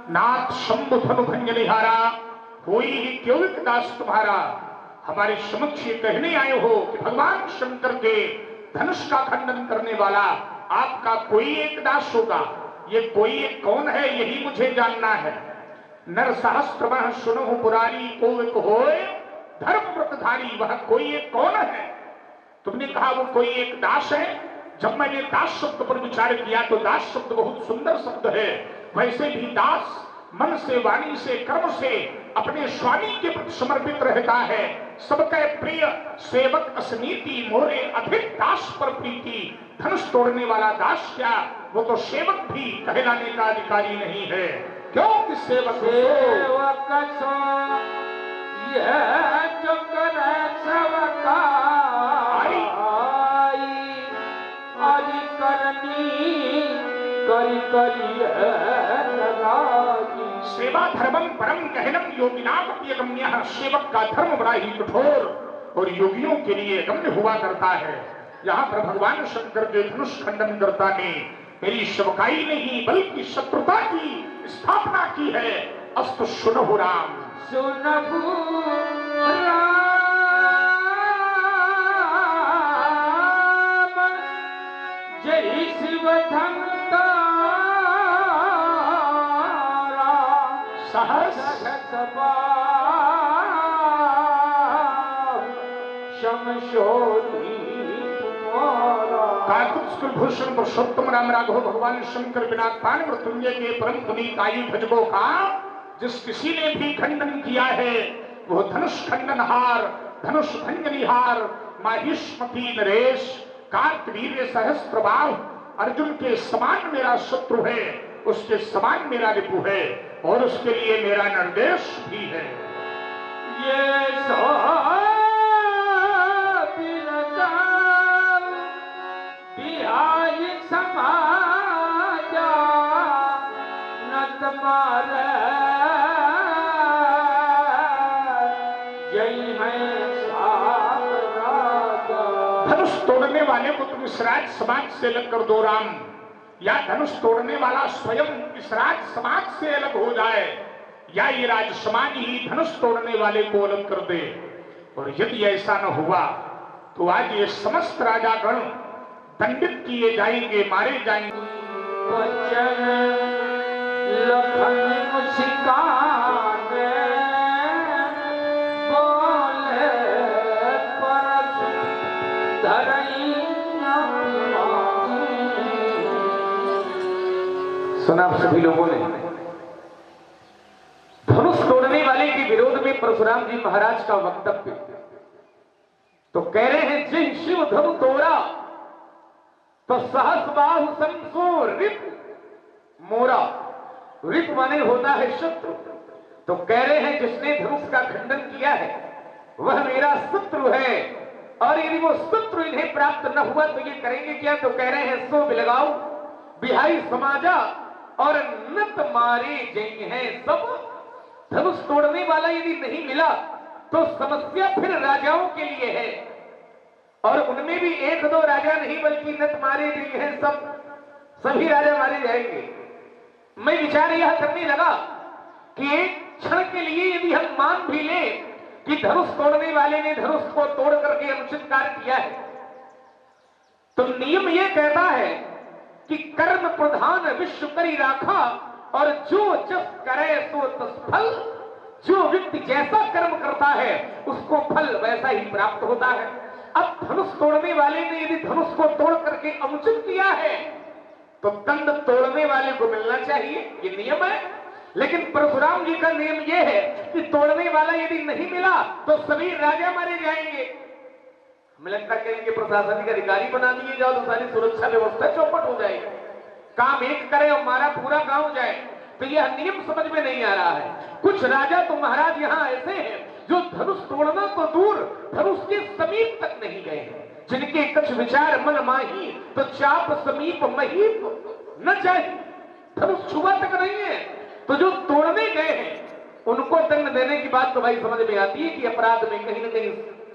[SPEAKER 1] नाथ शंभु धनु भंजनिहारा, कोई ही क्यों एक दास तुम्हारा। हमारे समक्ष ये कहने आए हो कि भगवान शंकर के धनुष का खंडन करने वाला आपका कोई एक दास होगा। ये कोई एक कौन है, यही मुझे जानना है। नर सहस्त्र सुनो पुरारी, को एक होए धर्म व्रतधारी, वह कोई एक कौन है। तुमने कहा वो कोई एक दास है। जब मैंने दास शब्द पर विचार किया तो दास शब्द बहुत सुंदर शब्द है। वैसे भी दास मन से, वाणी से, कर्म से अपने स्वामी के प्रति समर्पित रहता है। सबके प्रिय सेवक असनीति, मोरे अधिक दास पर प्रीति। धनुष तोड़ने वाला दास क्या, वो तो सेवक भी कहलाने का अधिकारी नहीं है। क्योंकि सेवक
[SPEAKER 3] यह जो करे करिए लगाई।
[SPEAKER 1] सेवा धर्मम परम गहनम योगिनाम यगम्य। सेवक का धर्म बड़ा ही कठोर और योगियों के लिए गम्य हुआ करता है। यहाँ पर भगवान शंकर के धनुष खंडन करता ने मेरी सेवकाई नहीं बल्कि शत्रुता की स्थापना की है। अस्तु सुनहु राम।
[SPEAKER 3] सुनहु राम जय शिव धन
[SPEAKER 1] सहस
[SPEAKER 3] शमशोरी
[SPEAKER 1] कुलभूषण पुरुषोत्तम राम राघव भगवान शंकर बिना पान मृत्युंजय के परम पुनीत आयु भजगो का जिस किसी ने भी खंडन किया है वो धनुष खंडनहार धनुष भंजनिहार माहिष्मती नरेश कार्तवीर्य सहस्त्रबाह अर्जुन के समान मेरा शत्रु है, उसके समान मेरा रिपु है और उसके लिए मेरा निर्देश भी है।
[SPEAKER 3] ये समाजा नत मारे जय है
[SPEAKER 1] धनुष तोड़ने वाले को तुम इस राज समाज से अलग कर दो राम, या धनुष तोड़ने वाला स्वयं इस राज समाज से अलग हो जाए, या ये राज समाज ही धनुष तोड़ने वाले को अलग कर दे। और यदि ऐसा न हुआ तो आज ये समस्त राजागण दंडित किए जाएंगे, मारे जाएंगे।
[SPEAKER 3] वचन लखन मुस्काने बोले परस धरई
[SPEAKER 1] सुना आप सभी लोगों ने धनुष तोड़ने वाले के विरोध में परशुराम जी महाराज का वक्तव्य। तो कह रहे हैं जिन शिव धनु तोड़ा तो सहस बाहु संसो रिप मोरा। रिप माने होता है शत्रु। तो कह रहे हैं जिसने धनुष का खंडन किया है वह मेरा शत्रु है, और यदि वो शत्रु इन्हें प्राप्त न हुआ तो ये करेंगे क्या? तो कह रहे हैं सो बिलगाओ बिहाई समाजा और नत मारे जई हैं सब। धनुष तोड़ने वाला यदि नहीं मिला तो समस्या फिर राजाओं के लिए है, और उनमें भी एक दो राजा नहीं बल्कि नत मारे गए हैं सब, सभी राजा मारे जाएंगे। मैं विचार यह करने लगा कि एक क्षण के लिए यदि हम मान भी लें कि धनुष तोड़ने वाले ने धनुष को तोड़ करके अनुचित कार्य किया है, तो नियम यह कहता है कि कर्म प्रधान विश्व करी राखा, और जो जस करे सो तस फल। जो व्यक्ति जैसा कर्म करता है उसको फल वैसा ही प्राप्त होता है। अब धनुष तोड़ने वाले ने यदि धनुष को तोड़ करके अनुचित किया है तो दंड तोड़ने वाले को मिलना चाहिए, ये नियम है। लेकिन परशुराम जी का नियम यह है कि तोड़ने वाला यदि नहीं मिला तो सभी राजा मारे जाएंगे। हमें लगता करेंगे प्रशासनिक अधिकारी बना दिए जाओ तो सारी सुरक्षा व्यवस्था चौपट हो जाएगी, काम एक करे और हमारा पूरा गांव जाए। तो यह नियम समझ में नहीं आ रहा है। कुछ राजा तो महाराज यहाँ ऐसे हैं जो धनुष तोड़ना तो दूर धनुष के समीप तक नहीं गए हैं, जिनके कुछ विचार मन माही तो चाप समीप महीप न चाहिए, धनुष छुआ तक नहीं है। तो जो तोड़ने गए हैं उनको दंड देने की बात तो भाई समझ में आती है कि अपराध में कहीं न कहीं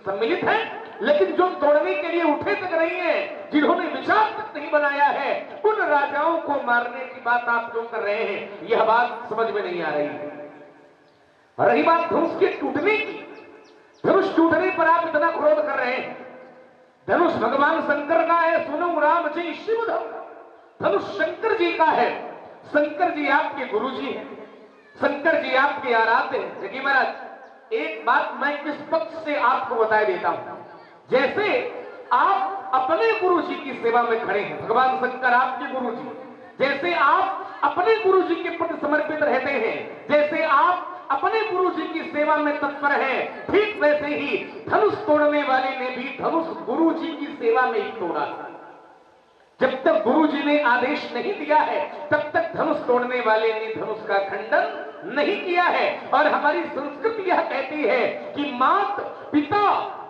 [SPEAKER 1] सम्मिलित है, लेकिन जो तोड़ने के लिए उठे तक नहीं है, जिन्होंने विचार तक नहीं बनाया है, उन राजाओं को मारने की बात आप जो कर रहे हैं यह बात समझ में नहीं आ रही है। रही बात धनुष के टूटने की, धनुष टूटने पर आप इतना क्रोध कर रहे हैं। धनुष भगवान शंकर का है, सुनो राम जी शिव धनुष शंकर जी का है। शंकर जी आपके गुरु जी हैं, शंकर जी आपके आराध्य हैं। जगी महाराज एक बात मैं इस पक्ष से आपको बता देता हूं, जैसे आप अपने गुरु जी की सेवा में खड़े हैं, भगवान शंकर आपके गुरु जी, जैसे आप अपने गुरु जी के प्रति समर्पित रहते हैं, जैसे आप अपने गुरु जी की सेवा में तत्पर हैं, ठीक वैसे ही धनुष तोड़ने वाले ने भी धनुष गुरु जी की सेवा में ही तोड़ा। जब तक गुरु जी ने आदेश नहीं दिया है तब तक धनुष तोड़ने वाले ने धनुष का खंडन नहीं किया है। और हमारी संस्कृति यह कहती है कि मात पिता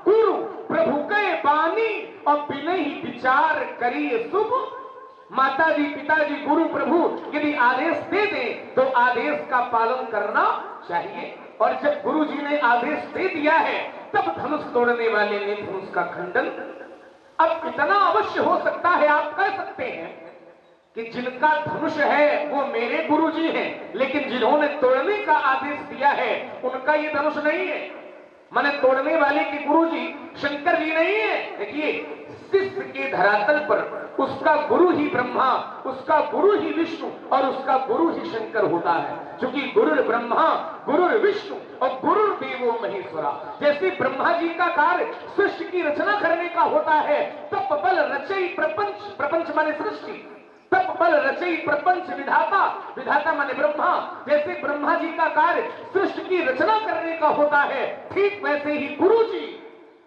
[SPEAKER 1] गुरु प्रभु के बानी और बिना ही विचार करिए शुभ।
[SPEAKER 5] माताजी, पिताजी, गुरु, प्रभु यदि आदेश दे दें तो आदेश का पालन करना चाहिए। और जब गुरु जी ने आदेश दे दिया है तब धनुष तोड़ने वाले ने धनुष का खंडन। अब इतना अवश्य हो सकता है, आप कह सकते हैं कि जिनका धनुष है वो मेरे गुरु जी हैं, लेकिन जिन्होंने तोड़ने का आदेश दिया है उनका ये धनुष नहीं है। माने तोड़ने वाले के गुरु जी शंकर जी नहीं है। देखिए, शिष्य के धरातल पर उसका गुरु ही ब्रह्मा, उसका गुरु ही विष्णु और उसका गुरु ही शंकर होता है। क्योंकि गुरु ब्रह्मा, गुरु विष्णु और गुरु देवो महेश्वरा। जैसे ब्रह्मा जी का कार्य सृष्टि की रचना करने का होता है, तप बल रचई प्रपंच, प्रपंच माने सृष्टि, तप बल रचई प्रपंच विधाता, विधाता माने ब्रह्मा। जैसे ब्रह्मा जी का कार्य सृष्टि की रचना करने का होता है, ठीक वैसे ही गुरु जी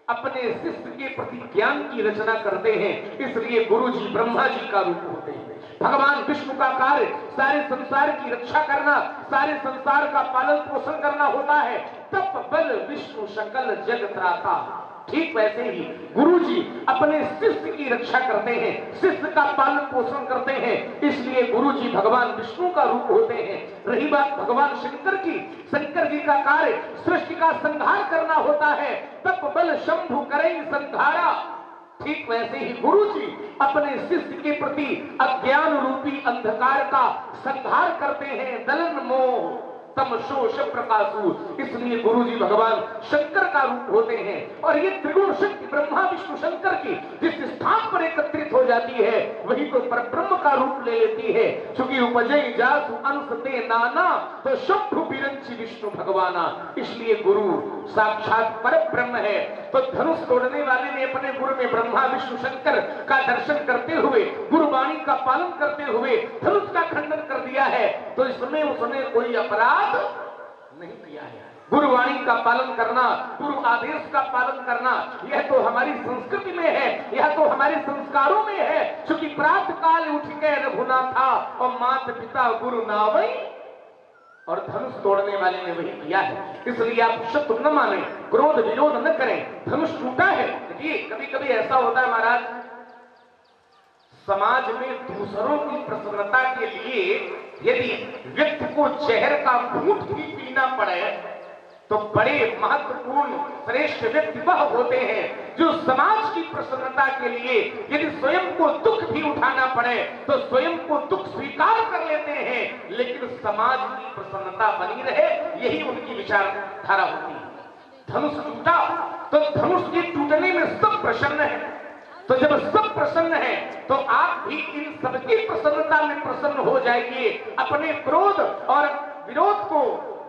[SPEAKER 5] अपने शिष्य के प्रति ज्ञान की रचना करते हैं, इसलिए गुरु जी ब्रह्मा जी का रूप होते हैं। भगवान विष्णु का कार्य सारे संसार की रक्षा करना, सारे संसार का पालन पोषण करना होता है। तप बल विष्णु सकल जग त्राता। ठीक वैसे ही गुरु जी अपने शिष्य की रक्षा करते हैं, शिष्य का पालन पोषण करते हैं, इसलिए गुरु जी भगवान विष्णु का रूप होते हैं। रही बात भगवान शंकर की, शंकर जी का कार्य सृष्टि का संहार करना होता है, तप बल शंभु करें संहारा। ठीक वैसे ही गुरु जी अपने शिष्य के प्रति अज्ञान रूपी अंधकार का संहार करते हैं, दलन मोह तमशोष प्रकाशु। इसलिए गुरु जी भगवान शंकर का रूप होते हैं। और ये त्रिगुण शक्ति ब्रह्मा विष्णु शंकर की जिस स्थान पर एकत्रित हो जाती है वही तो परब्रह्म का रूप ले लेती है। क्योंकि उपजय जासु अंशते नाना तो शंभु बिरंची विष्णु भगवाना। इसलिए गुरु साक्षात परब्रह्म है। तो धनुष तोड़ने वाले ने अपने गुरु में ब्रह्मा विष्णु शंकर का दर्शन करते हुए, गुरुवाणी का पालन करते हुए धनुष का खंडन कर दिया है। तो इसमें उसने कोई अपराध नहीं किया है। गुरुवाणी का पालन करना, गुरु आदेश का पालन करना, यह तो हमारी संस्कृति में है, यह तो हमारे संस्कारों में है। क्योंकि प्रातः काल उठ के रघुनाथा और माता पिता गुरु नावई, और धनुष तोड़ने वाले ने वही किया है। इसलिए आप शत्रु न माने, क्रोध विरोध न करें। धनुष टूटा है। देखिए, कभी कभी ऐसा होता है महाराज, समाज में दूसरों की प्रसन्नता के लिए यदि व्यक्ति को जहर का घूंट भी पीना पड़े तो बड़े महत्वपूर्ण श्रेष्ठ व्यक्ति वह होते हैं जो समाज की प्रसन्नता के लिए यदि स्वयं को दुख भी उठाना पड़े तो स्वयं को दुख स्वीकार कर लेते हैं, लेकिन समाज की प्रसन्नता बनी रहे, यही उनकी विचारधारा होती है। धनुष टूटा तो धनुष के टूटने में सब प्रसन्न है। तो जब सब प्रसन्न है तो आप भी इन सबकी प्रसन्नता में प्रसन्न हो जाइए। अपने क्रोध और विरोध को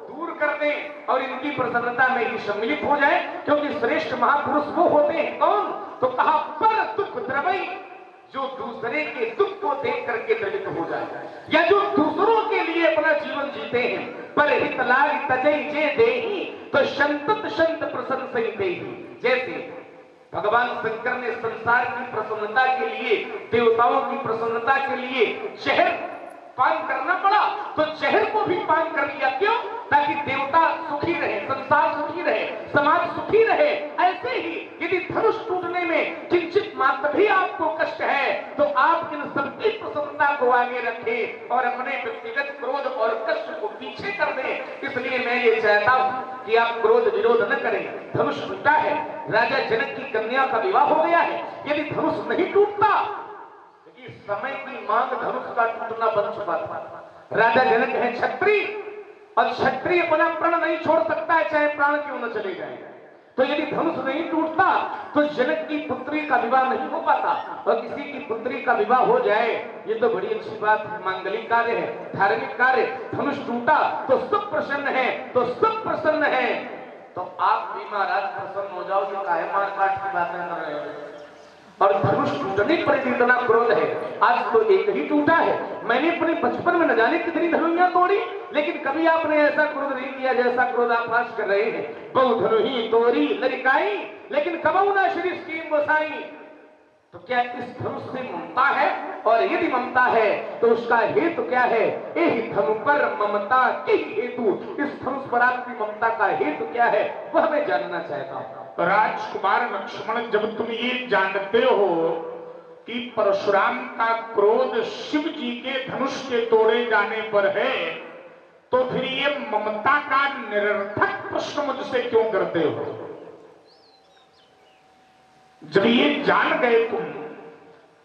[SPEAKER 5] दूर कर दें और इनकी प्रसन्नता में ही सम्मिलित हो जाए। क्योंकि श्रेष्ठ महापुरुष वो होते हैं कौन? तो कहा पर दुख द्रवई, जो दूसरे के दुख को देख करके द्रवित हो जाए, या जो दूसरों के लिए अपना जीवन जीते हैं। पर हित लाग तजई जे देही तो संतत संत प्रसन्न देही। जैसे भगवान शंकर ने संसार की प्रसन्नता के लिए, देवताओं की प्रसन्नता के लिए जहर पान करना पड़ा, तो जहर को भी पान कर लिया। क्यों? ताकि देवता सुखी रहे, संसार सुखी रहे, समाज सुखी रहे। ऐसे ही यदि धनुष टूटने में किंचित मात्र भी आपको कष्ट है तो आप इन सबकी प्रसन्नता को आगे रखें और अपने व्यक्तिगत क्रोध और कष्ट को पीछे कर दें। इसलिए मैं ये चाहता हूं कि आप क्रोध विरोध न करें। धनुष टूटा है, राजा जनक की कन्या का विवाह हो गया है। यदि धनुष नहीं टूटता, समय की मांग धनुष का टूटना बन चुका था। राजा जनक है क्षत्रिय और क्षत्रिय अपना प्राण नहीं छोड़ सकता है, चाहे प्राण क्यों न चले जाए। तो यदि धनुष नहीं टूटता तो जनक की पुत्री का विवाह नहीं हो पाता, और किसी की पुत्री का विवाह हो जाए ये तो बड़ी अच्छी बात है, मांगलिक कार्य है, धार्मिक कार्य। धनुष टूटा तो सब प्रसन्न है, तो सब प्रसन्न है। तो आप भी महाराज प्रसन्न हो जाओ जो काहे मार काट की बातें कर रहे हो। और धनुष टूटने पर इतना क्रोध है। आज तो एक ही टूटा है। मैंने अपने बचपन में न जाने कितनी धनुइयां तोड़ी, लेकिन कभी आपने ऐसा क्रोध नहीं किया जैसा क्रोध आप आज कर रहे हैं। बहु धनुही तोरी लरिकाई, लेकिन कबहु न श्री स्कीम गोसाई। तो क्या इस धनुष से ममता है? और यदि ममता है तो उसका हेतु क्या है? यही धनु पर ममता की हेतु, इस धनुष पर आपकी ममता का हेतु क्या है वह मैं जानना चाहता हूँ।
[SPEAKER 1] राजकुमार लक्ष्मण, जब तुम ये जानते हो कि परशुराम का क्रोध शिव जी के धनुष के तोड़े जाने पर है, तो फिर ये ममता का निरर्थक प्रश्न मुझसे क्यों करते हो? जब ये जान गए तुम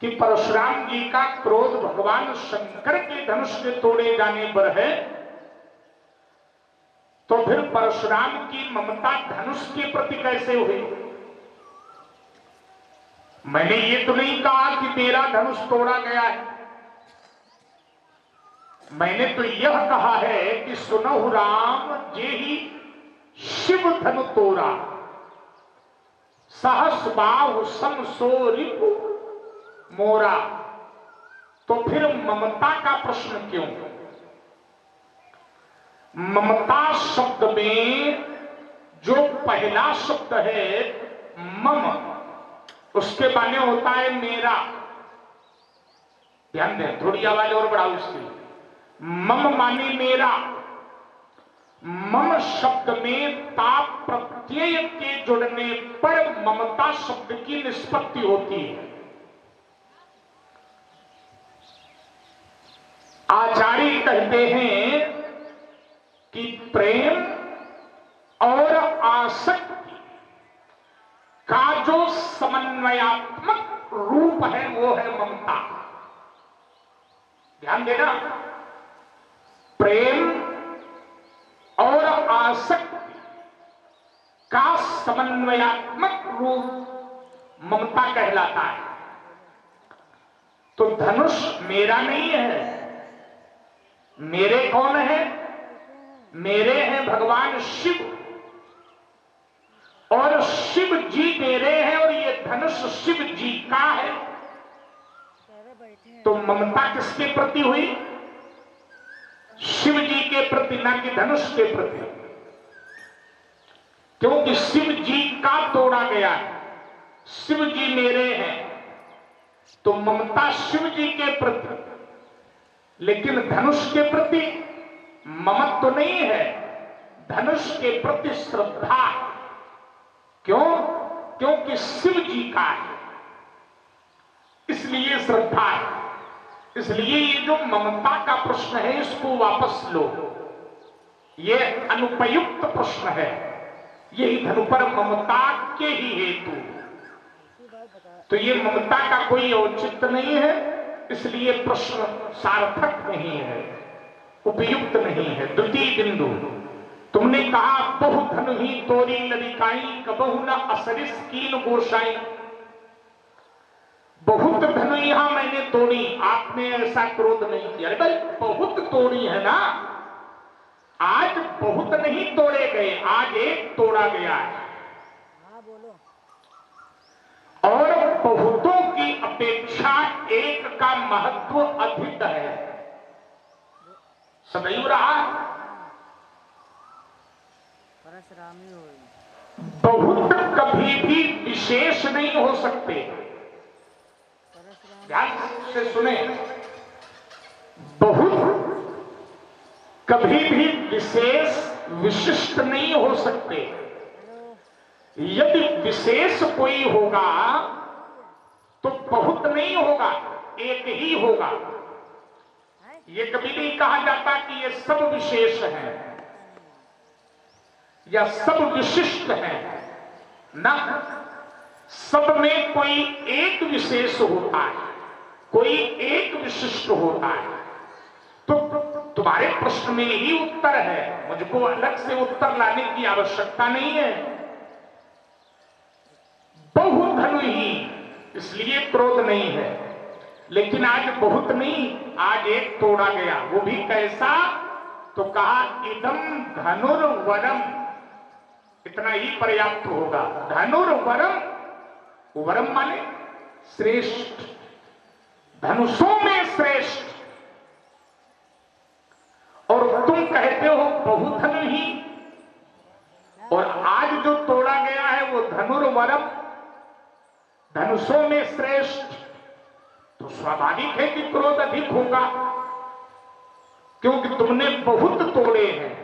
[SPEAKER 1] कि परशुराम जी का क्रोध भगवान शंकर के धनुष के तोड़े जाने पर है, तो फिर परशुराम की ममता धनुष के प्रति कैसे हुई? मैंने ये तो नहीं कहा कि मेरा धनुष तोड़ा गया है, मैंने तो यह कहा है कि सुनहु राम जे ही शिव धनु तोड़ा, सहस बाहु सम सो रिपु मोरा। तो फिर ममता का प्रश्न क्यों? ममता शब्द में जो पहला शब्द है मम, उसके माने होता है मेरा। ध्यान दें, थोड़ी आवाज और बढ़ाओ इसकी। मम माने मेरा। मम शब्द में ताप प्रत्यय के जुड़ने पर ममता शब्द की निष्पत्ति होती है। आचार्य कहते हैं कि प्रेम और आसक्ति का जो समन्वयात्मक रूप है वो है ममता। ध्यान देना, प्रेम और आसक्ति का समन्वयात्मक रूप ममता कहलाता है। तो धनुष मेरा नहीं है, मेरे कौन है? मेरे हैं भगवान शिव, और शिव जी मेरे हैं, और ये धनुष शिव जी का है। तो ममता किसके प्रति हुई? शिव जी के प्रति, ना कि धनुष के प्रति। क्योंकि शिव जी का तोड़ा गया है, शिव जी मेरे हैं, तो ममता शिव जी के प्रति। लेकिन धनुष के प्रति ममत्व तो नहीं है, धनुष के प्रति श्रद्धा। क्यों? क्योंकि शिव जी का है, इसलिए श्रद्धा है। इसलिए ये जो ममता का प्रश्न है इसको वापस लो, ये अनुपयुक्त प्रश्न है, यही धनु पर ममता के ही हेतु। तो ये ममता का कोई औचित्य नहीं है, इसलिए प्रश्न सार्थक नहीं है, उपयुक्त नहीं है। द्वितीय बिंदु, तुमने कहा बहु धनु ही तोरी ललिकाई, कबहु न असरिस कीन गोसाई। बहुत धनु यहां मैंने तोड़ी, आपने ऐसा क्रोध नहीं किया। अरे भाई, बहुत तोड़ी है ना, आज बहुत नहीं तोड़े गए, आज एक तोड़ा गया है। और बहुतों की अपेक्षा एक का महत्व अधिक है, सदैव रहा। बहुत कभी भी विशेष नहीं हो सकते। ध्यान से सुने, बहुत कभी भी विशेष विशिष्ट नहीं हो सकते। यदि विशेष कोई होगा तो बहुत नहीं होगा, एक ही होगा। ये कभी नहीं कहा जाता कि ये सब विशेष हैं या सब विशिष्ट हैं, ना। सब में कोई एक विशेष होता है, कोई एक विशिष्ट होता है। तो तुम्हारे प्रश्न में ही उत्तर है, मुझको अलग से उत्तर लाने की आवश्यकता नहीं है। बहुत धनु ही, इसलिए क्रोध नहीं है। लेकिन आज बहुत नहीं, आज एक तोड़ा गया, वो भी कैसा? तो कहा इदम धनुर्वरम, इतना ही पर्याप्त होगा। धनुर्वरम, वरम माने श्रेष्ठ, धनुषों में श्रेष्ठ। और तुम कहते हो बहुधनु ही, और आज जो तोड़ा गया है वो धनुर्वरम, धनुषों में श्रेष्ठ। तो स्वाभाविक है कि क्रोध अधिक होगा, क्योंकि तुमने बहुत तोड़े हैं।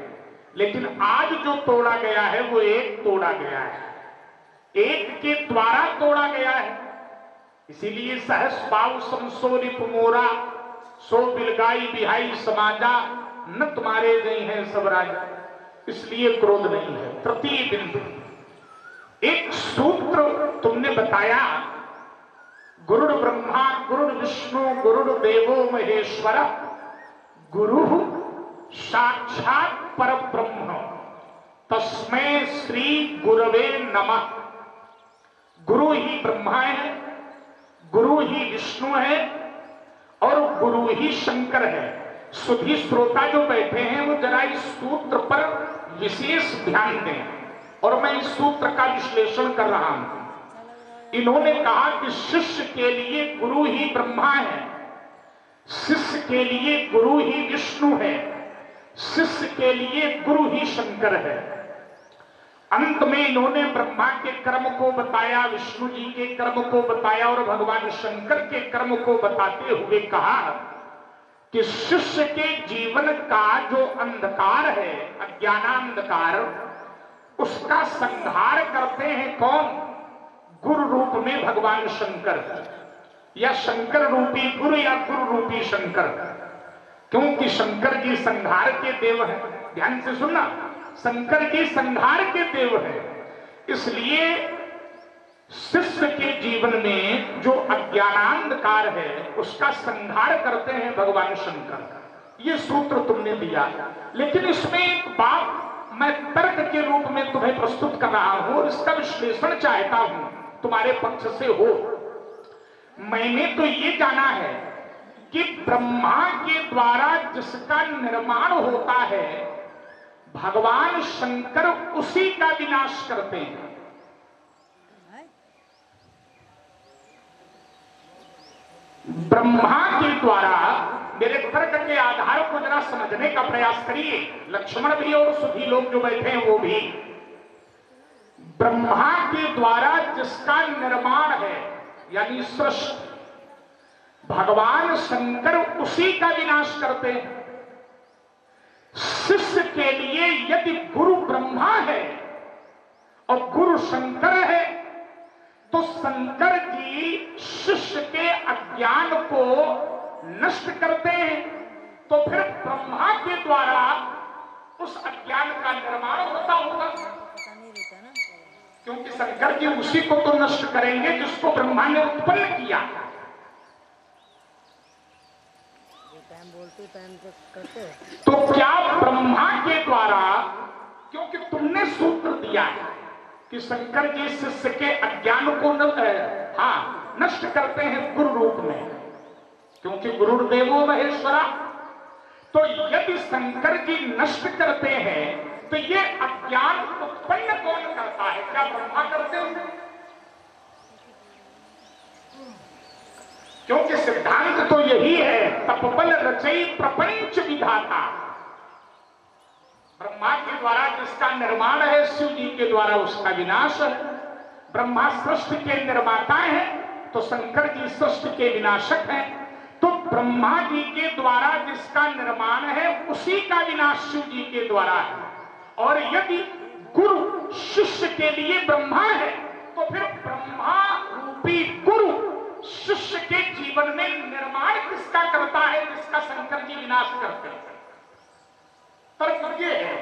[SPEAKER 1] लेकिन आज जो तोड़ा गया है वो एक तोड़ा गया है, एक के द्वारा तोड़ा गया है। इसीलिए सहस पाव समसोरिप मोरा, सो बिलगाई बिहाई समाजा, न तुम्हारे गए हैं सब राजा। इसलिए क्रोध नहीं है। प्रति बिंदु एक सूत्र तुमने बताया, गुरुर् ब्रह्मा गुरुर् विष्णु गुरुर् देवो महेश्वर, गुरु साक्षात परब्रह्म, तस्मै श्री गुरवे नमः। गुरु ही ब्रह्मा है, गुरु ही विष्णु है और गुरु ही शंकर है। सुधी श्रोता जो बैठे हैं वो जरा इस सूत्र पर विशेष ध्यान दें, और मैं इस सूत्र का विश्लेषण कर रहा हूं। इन्होंने कहा कि शिष्य के लिए गुरु ही ब्रह्मा है, शिष्य के लिए गुरु ही विष्णु है, शिष्य के लिए गुरु ही शंकर है। अंत में इन्होंने ब्रह्मा के कर्म को बताया, विष्णु जी के कर्म को बताया और भगवान शंकर के कर्म को बताते हुए कहा कि शिष्य के जीवन का जो अंधकार है, अज्ञानांधकार, उसका संहार करते हैं कौन? गुरु रूप में भगवान शंकर, या शंकर रूपी गुरु या गुरु रूपी शंकर, क्योंकि शंकर जी संहार के देव हैं। ध्यान से सुनना, शंकर जी संहार के देव हैं। इसलिए शिष्य के जीवन में जो अज्ञानांधकार है उसका संहार करते हैं भगवान शंकर। ये सूत्र तुमने दिया, लेकिन इसमें एक बात मैं तर्क के रूप में तुम्हें प्रस्तुत कर रहा हूं और इसका विश्लेषण चाहता हूं तुम्हारे पक्ष से हो। मैंने तो ये जाना है कि ब्रह्मा के द्वारा जिसका निर्माण होता है भगवान शंकर उसी का विनाश करते हैं। ब्रह्मा के द्वारा, मेरे तर्क के आधार को जरा समझने का प्रयास करिए, लक्ष्मण भी और सुधी लोग जो बैठे हैं वो भी। ब्रह्मा के द्वारा जिसका निर्माण है यानी सृष्टि, भगवान शंकर उसी का विनाश करते हैं। शिष्य के लिए यदि गुरु ब्रह्मा है और गुरु शंकर है तो शंकर जी शिष्य के अज्ञान को नष्ट करते हैं, तो फिर ब्रह्मा के द्वारा उस अज्ञान का निर्माण होता होगा, क्योंकि शंकर जी उसी को तो नष्ट करेंगे जिसको ब्रह्मा ने उत्पन्न किया। तो क्या ब्रह्मा के द्वारा, क्योंकि तुमने सूत्र दिया है कि शंकर जी शिष्य के अज्ञान को नष्ट करते हैं गुरु रूप में, क्योंकि गुरुर्देवो महेश्वरा, तो यदि शंकर जी नष्ट करते हैं तो ये अज्ञान उत्पन्न कौन करता है? क्या ब्रह्मा करते हैं? क्योंकि सिद्धांत तो यही है, तपबल रचई प्रपंच विधाता। ब्रह्मा के द्वारा जिसका निर्माण है शिव जी के द्वारा उसका विनाश है। ब्रह्मा सृष्टि के निर्माता है तो शंकर जी सृष्टि के विनाशक हैं। तो ब्रह्मा जी के द्वारा जिसका निर्माण है उसी का विनाश शिव जी के द्वारा है। और यदि गुरु शिष्य के लिए ब्रह्मा है तो फिर ब्रह्मा रूपी गुरु शिष्य के जीवन में निर्माण किसका करता है जिसका शंकर जी विनाश करते हैं? तर्क ये है,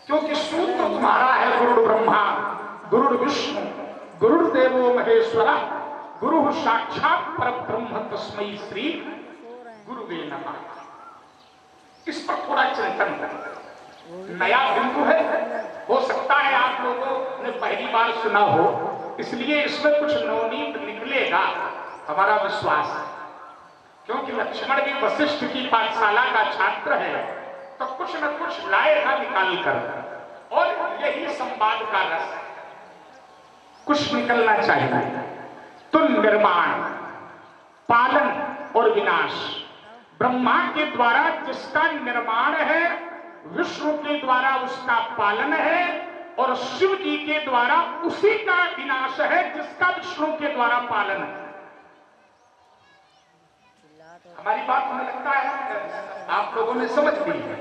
[SPEAKER 1] क्योंकि सूत्र तुम्हारा है गुरु ब्रह्मा गुरु विष्णु गुरुर्देवो महेश्वरा, गुरु साक्षात परब्रह्म तस्मै श्री गुरुवे नमः। इस पर थोड़ा चिंतन करें, नया बिंदु है, हो सकता है आप लोगों ने पहली बार सुना हो, इसलिए इसमें कुछ नवनीत निकलेगा, हमारा विश्वास है। क्योंकि लक्ष्मण भी वशिष्ठ की पाठशाला का छात्र है तो कुछ न कुछ लाएगा निकाल कर, और यही संवाद का रस है, कुछ निकलना चाहिए। तो निर्माण, पालन और विनाश, ब्रह्मा के द्वारा जिसका निर्माण है विष्णु के द्वारा उसका पालन है, और शिव जी के द्वारा उसी का विनाश है जिसका विष्णु के द्वारा पालन है। हमारी बात हमें लगता है आप लोगों ने समझ ली है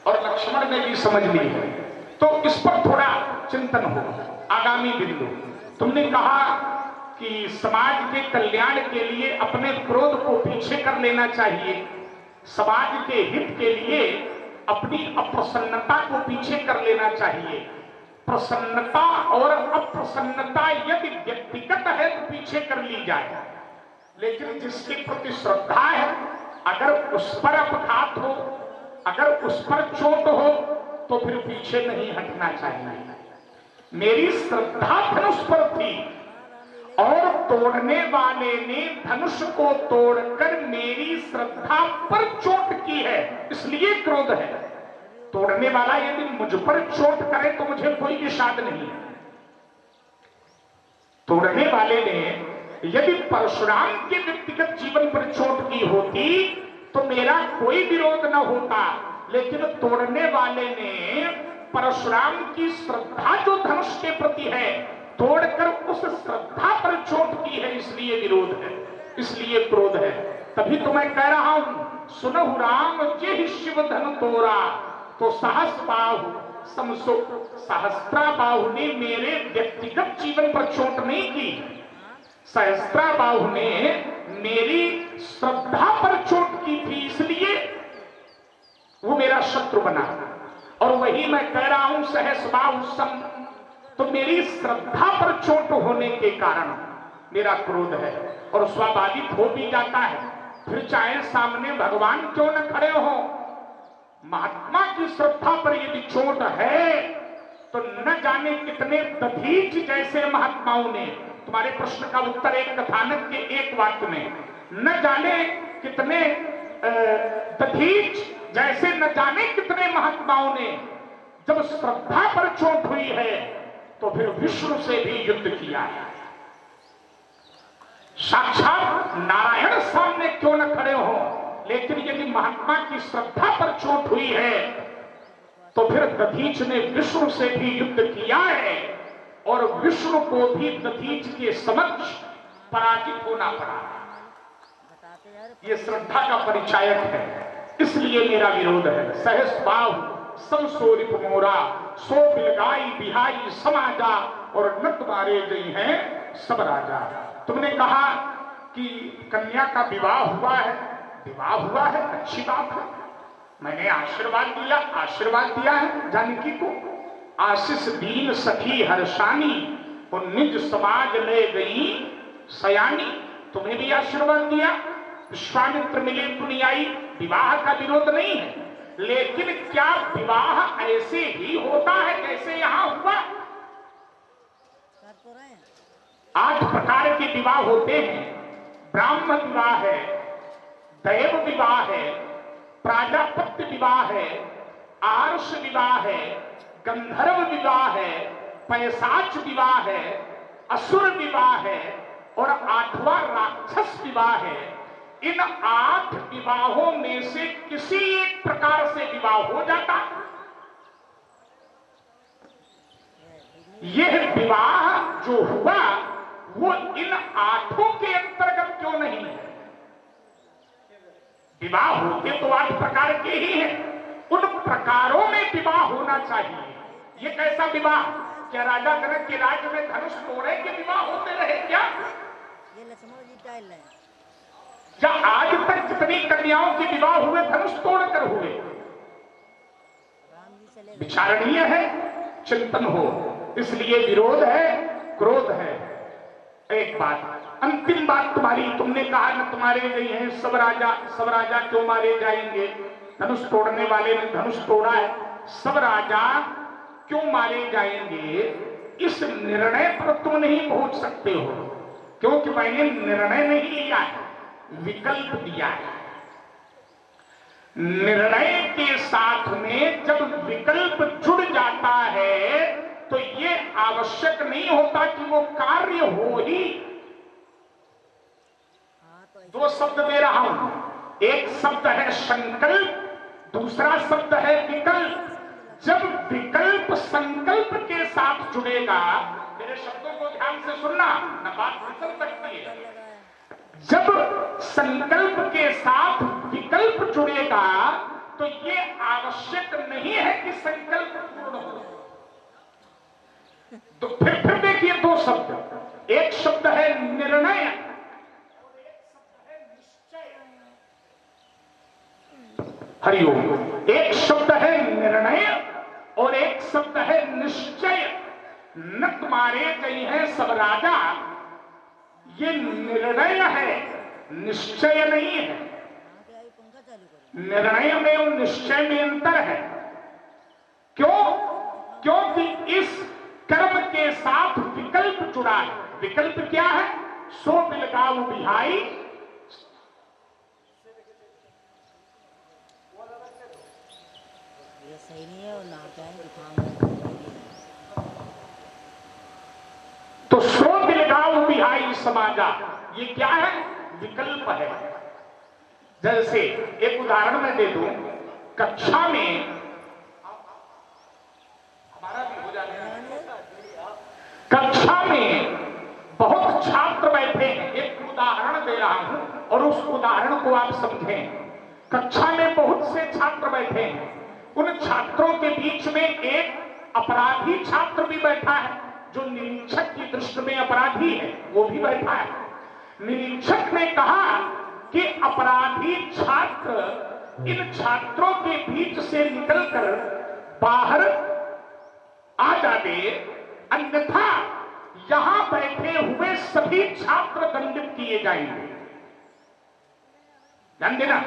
[SPEAKER 1] और लक्ष्मण ने भी समझ ली है। तो इस पर थोड़ा चिंतन हो। आगामी बिंदु, तुमने कहा कि समाज के कल्याण के लिए अपने क्रोध को पीछे कर लेना चाहिए, समाज के हित के लिए अपनी अप्रसन्नता को पीछे कर लेना चाहिए। प्रसन्नता और अप्रसन्नता यदि व्यक्तिगत है तो पीछे कर ली जाए, लेकिन जिसके प्रति श्रद्धा है, अगर उस पर अपघात हो, अगर उस पर चोट हो, तो फिर पीछे नहीं हटना चाहिए। मेरी श्रद्धा धनुष पर थी और तोड़ने वाले ने धनुष को तोड़कर मेरी श्रद्धा पर चोट की है, इसलिए क्रोध है। तोड़ने वाला यदि मुझ पर चोट करे तो मुझे कोई विषाद नहीं है। तोड़ने वाले ने यदि परशुराम के व्यक्तिगत जीवन पर चोट की होती तो मेरा कोई विरोध न होता, लेकिन तोड़ने वाले ने परशुराम की श्रद्धा जो धनुष के प्रति है तोड़कर उस श्रद्धा पर चोट की है, इसलिए विरोध है, इसलिए क्रोध है। तभी तो मैं कह रहा हूं, सुनहु राम जे शिव धनु तोरा तो सहस बाहु समसो। सहस्त्रा बाहु ने मेरे व्यक्तिगत जीवन पर चोट नहीं की, सहस्त्रा बाहु ने मेरी श्रद्धा पर चोट की थी, इसलिए वो मेरा शत्रु बना। और वही मैं कह रहा हूं सहस बाहु सम, तो मेरी श्रद्धा पर चोट होने के कारण मेरा क्रोध है और स्वाभाविक हो भी जाता है। फिर चाहे सामने भगवान क्यों न खड़े हो, महात्मा की श्रद्धा पर यदि चोट है तो न जाने कितने दधीच जैसे महात्माओं ने, तुम्हारे प्रश्न का उत्तर एक कथानक के एक वाक्य में, न जाने कितने दधीच जैसे न जाने कितने महात्माओं ने जब श्रद्धा पर चोट हुई है तो फिर विष्णु से भी युद्ध किया है। साक्षात नारायण सामने क्यों न खड़े हो, लेकिन यदि महात्मा की श्रद्धा पर चोट हुई है तो फिर दधीच ने विष्णु से भी युद्ध किया है और विष्णु को भी दधीच के समक्ष पराजित होना पड़ा। ये श्रद्धा का परिचायक है, इसलिए मेरा विरोध है। सहस बाहु समसोरिप मोरा सो बिलगाई बिहाई समाजा और न तुम्हारे गई हैं सब राजा। तुमने कहा कि कन्या का विवाह हुआ है, विवाह हुआ है, अच्छी बात है, मैंने आशीर्वाद दिया है जानकी को। आशीष दीन सखी हर्षानी और निज समाज ले गई सयानी, तुम्हें भी आशीर्वाद दिया। विश्वामित्र मिले दुनियाई, विवाह का विरोध नहीं है, लेकिन क्या विवाह ऐसे ही होता है जैसे यहां हुआ? 8 प्रकार के विवाह होते हैं। ब्राह्मण विवाह है, दैव विवाह है, प्राजापत्य विवाह है, आर्ष विवाह है, गंधर्व विवाह है, पैशाच विवाह है, असुर विवाह है और 8वां राक्षस विवाह है। इन 8 विवाहों में से किसी एक प्रकार से विवाह हो जाता, यह विवाह जो हुआ वो इन 8 के अंतर्गत क्यों नहीं है? विवाह होते तो 8 प्रकार के ही हैं, उन प्रकारों में विवाह होना चाहिए। ये कैसा विवाह? क्या राजा जनक के राज्य में धनुष तोड़े के विवाह होते रहे क्या? क्या आज तक जितनी कन्याओं के विवाह हुए धनुष तोड़कर हुए? विचारणीय है, चिंतन हो, इसलिए विरोध है, क्रोध है। एक बात, अंतिम बात तुम्हारी, तुमने कहा न तुम्हारे गई हैं सब राजा क्यों मारे जाएंगे? धनुष तोड़ने वाले ने धनुष तोड़ा है, सब राजा क्यों मारे जाएंगे? इस निर्णय पर तुम नहीं पहुंच सकते हो, क्योंकि मैंने निर्णय नहीं लिया है, विकल्प दिया है। निर्णय के साथ में जब विकल्प जुड़ जाता है तो ये आवश्यक नहीं होता कि वो कार्य हो ही। 2 शब्द दे रहा हूं, एक शब्द है संकल्प, दूसरा शब्द है विकल्प। जब विकल्प संकल्प के साथ जुड़ेगा, मेरे शब्दों को ध्यान से सुनना, न बात फिसल सकती है। जब संकल्प के साथ विकल्प जुड़ेगा तो ये आवश्यक नहीं है कि संकल्प पूर्ण हो। तो फिर देखिए 2 शब्द, एक शब्द है निर्णय, हरिओम। एक शब्द है निर्णय और एक शब्द है निश्चय। न तुम्हारे गई है सब राजा, ये निर्णय है, निश्चय नहीं है। निर्णय में और निश्चय में अंतर है। क्यों? क्योंकि इस कर्म के साथ विकल्प जुड़ा है। विकल्प क्या है? सो बिलगाऊ बिहाई,
[SPEAKER 6] सही नहीं है और नाता है जुकाम
[SPEAKER 1] तो सो बिलगाऊ बिहाई समाजा, ये क्या है? विकल्प है। जैसे एक उदाहरण मैं दे दूं, कक्षा में हमारा भी हो जाएगा, कक्षा में बहुत छात्र बैठे हैं। एक उदाहरण दे रहा हूं और उस उदाहरण को आप समझें। कक्षा में बहुत से छात्र बैठे हैं। उन छात्रों के बीच में एक अपराधी छात्र भी बैठा है, जो निरीक्षक की दृष्टि में अपराधी है, वो भी बैठा है। निरीक्षक ने कहा कि अपराधी छात्र इन छात्रों के बीच से निकलकर बाहर आ जावे, अन्यथा यहां बैठे हुए सभी छात्र दंडित किए जाएंगे। ध्यान देना,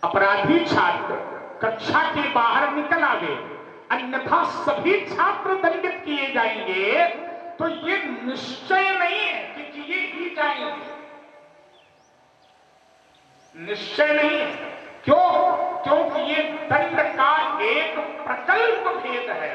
[SPEAKER 1] अपराधी छात्र कक्षा के बाहर निकल आवे, अन्यथा सभी छात्र दंडित किए जाएंगे। तो ये निश्चय नहीं है कि किए ही जाएंगे, निश्चय नहीं है। क्यों? क्योंकि ये दंड का एक प्रकल्प भेद है।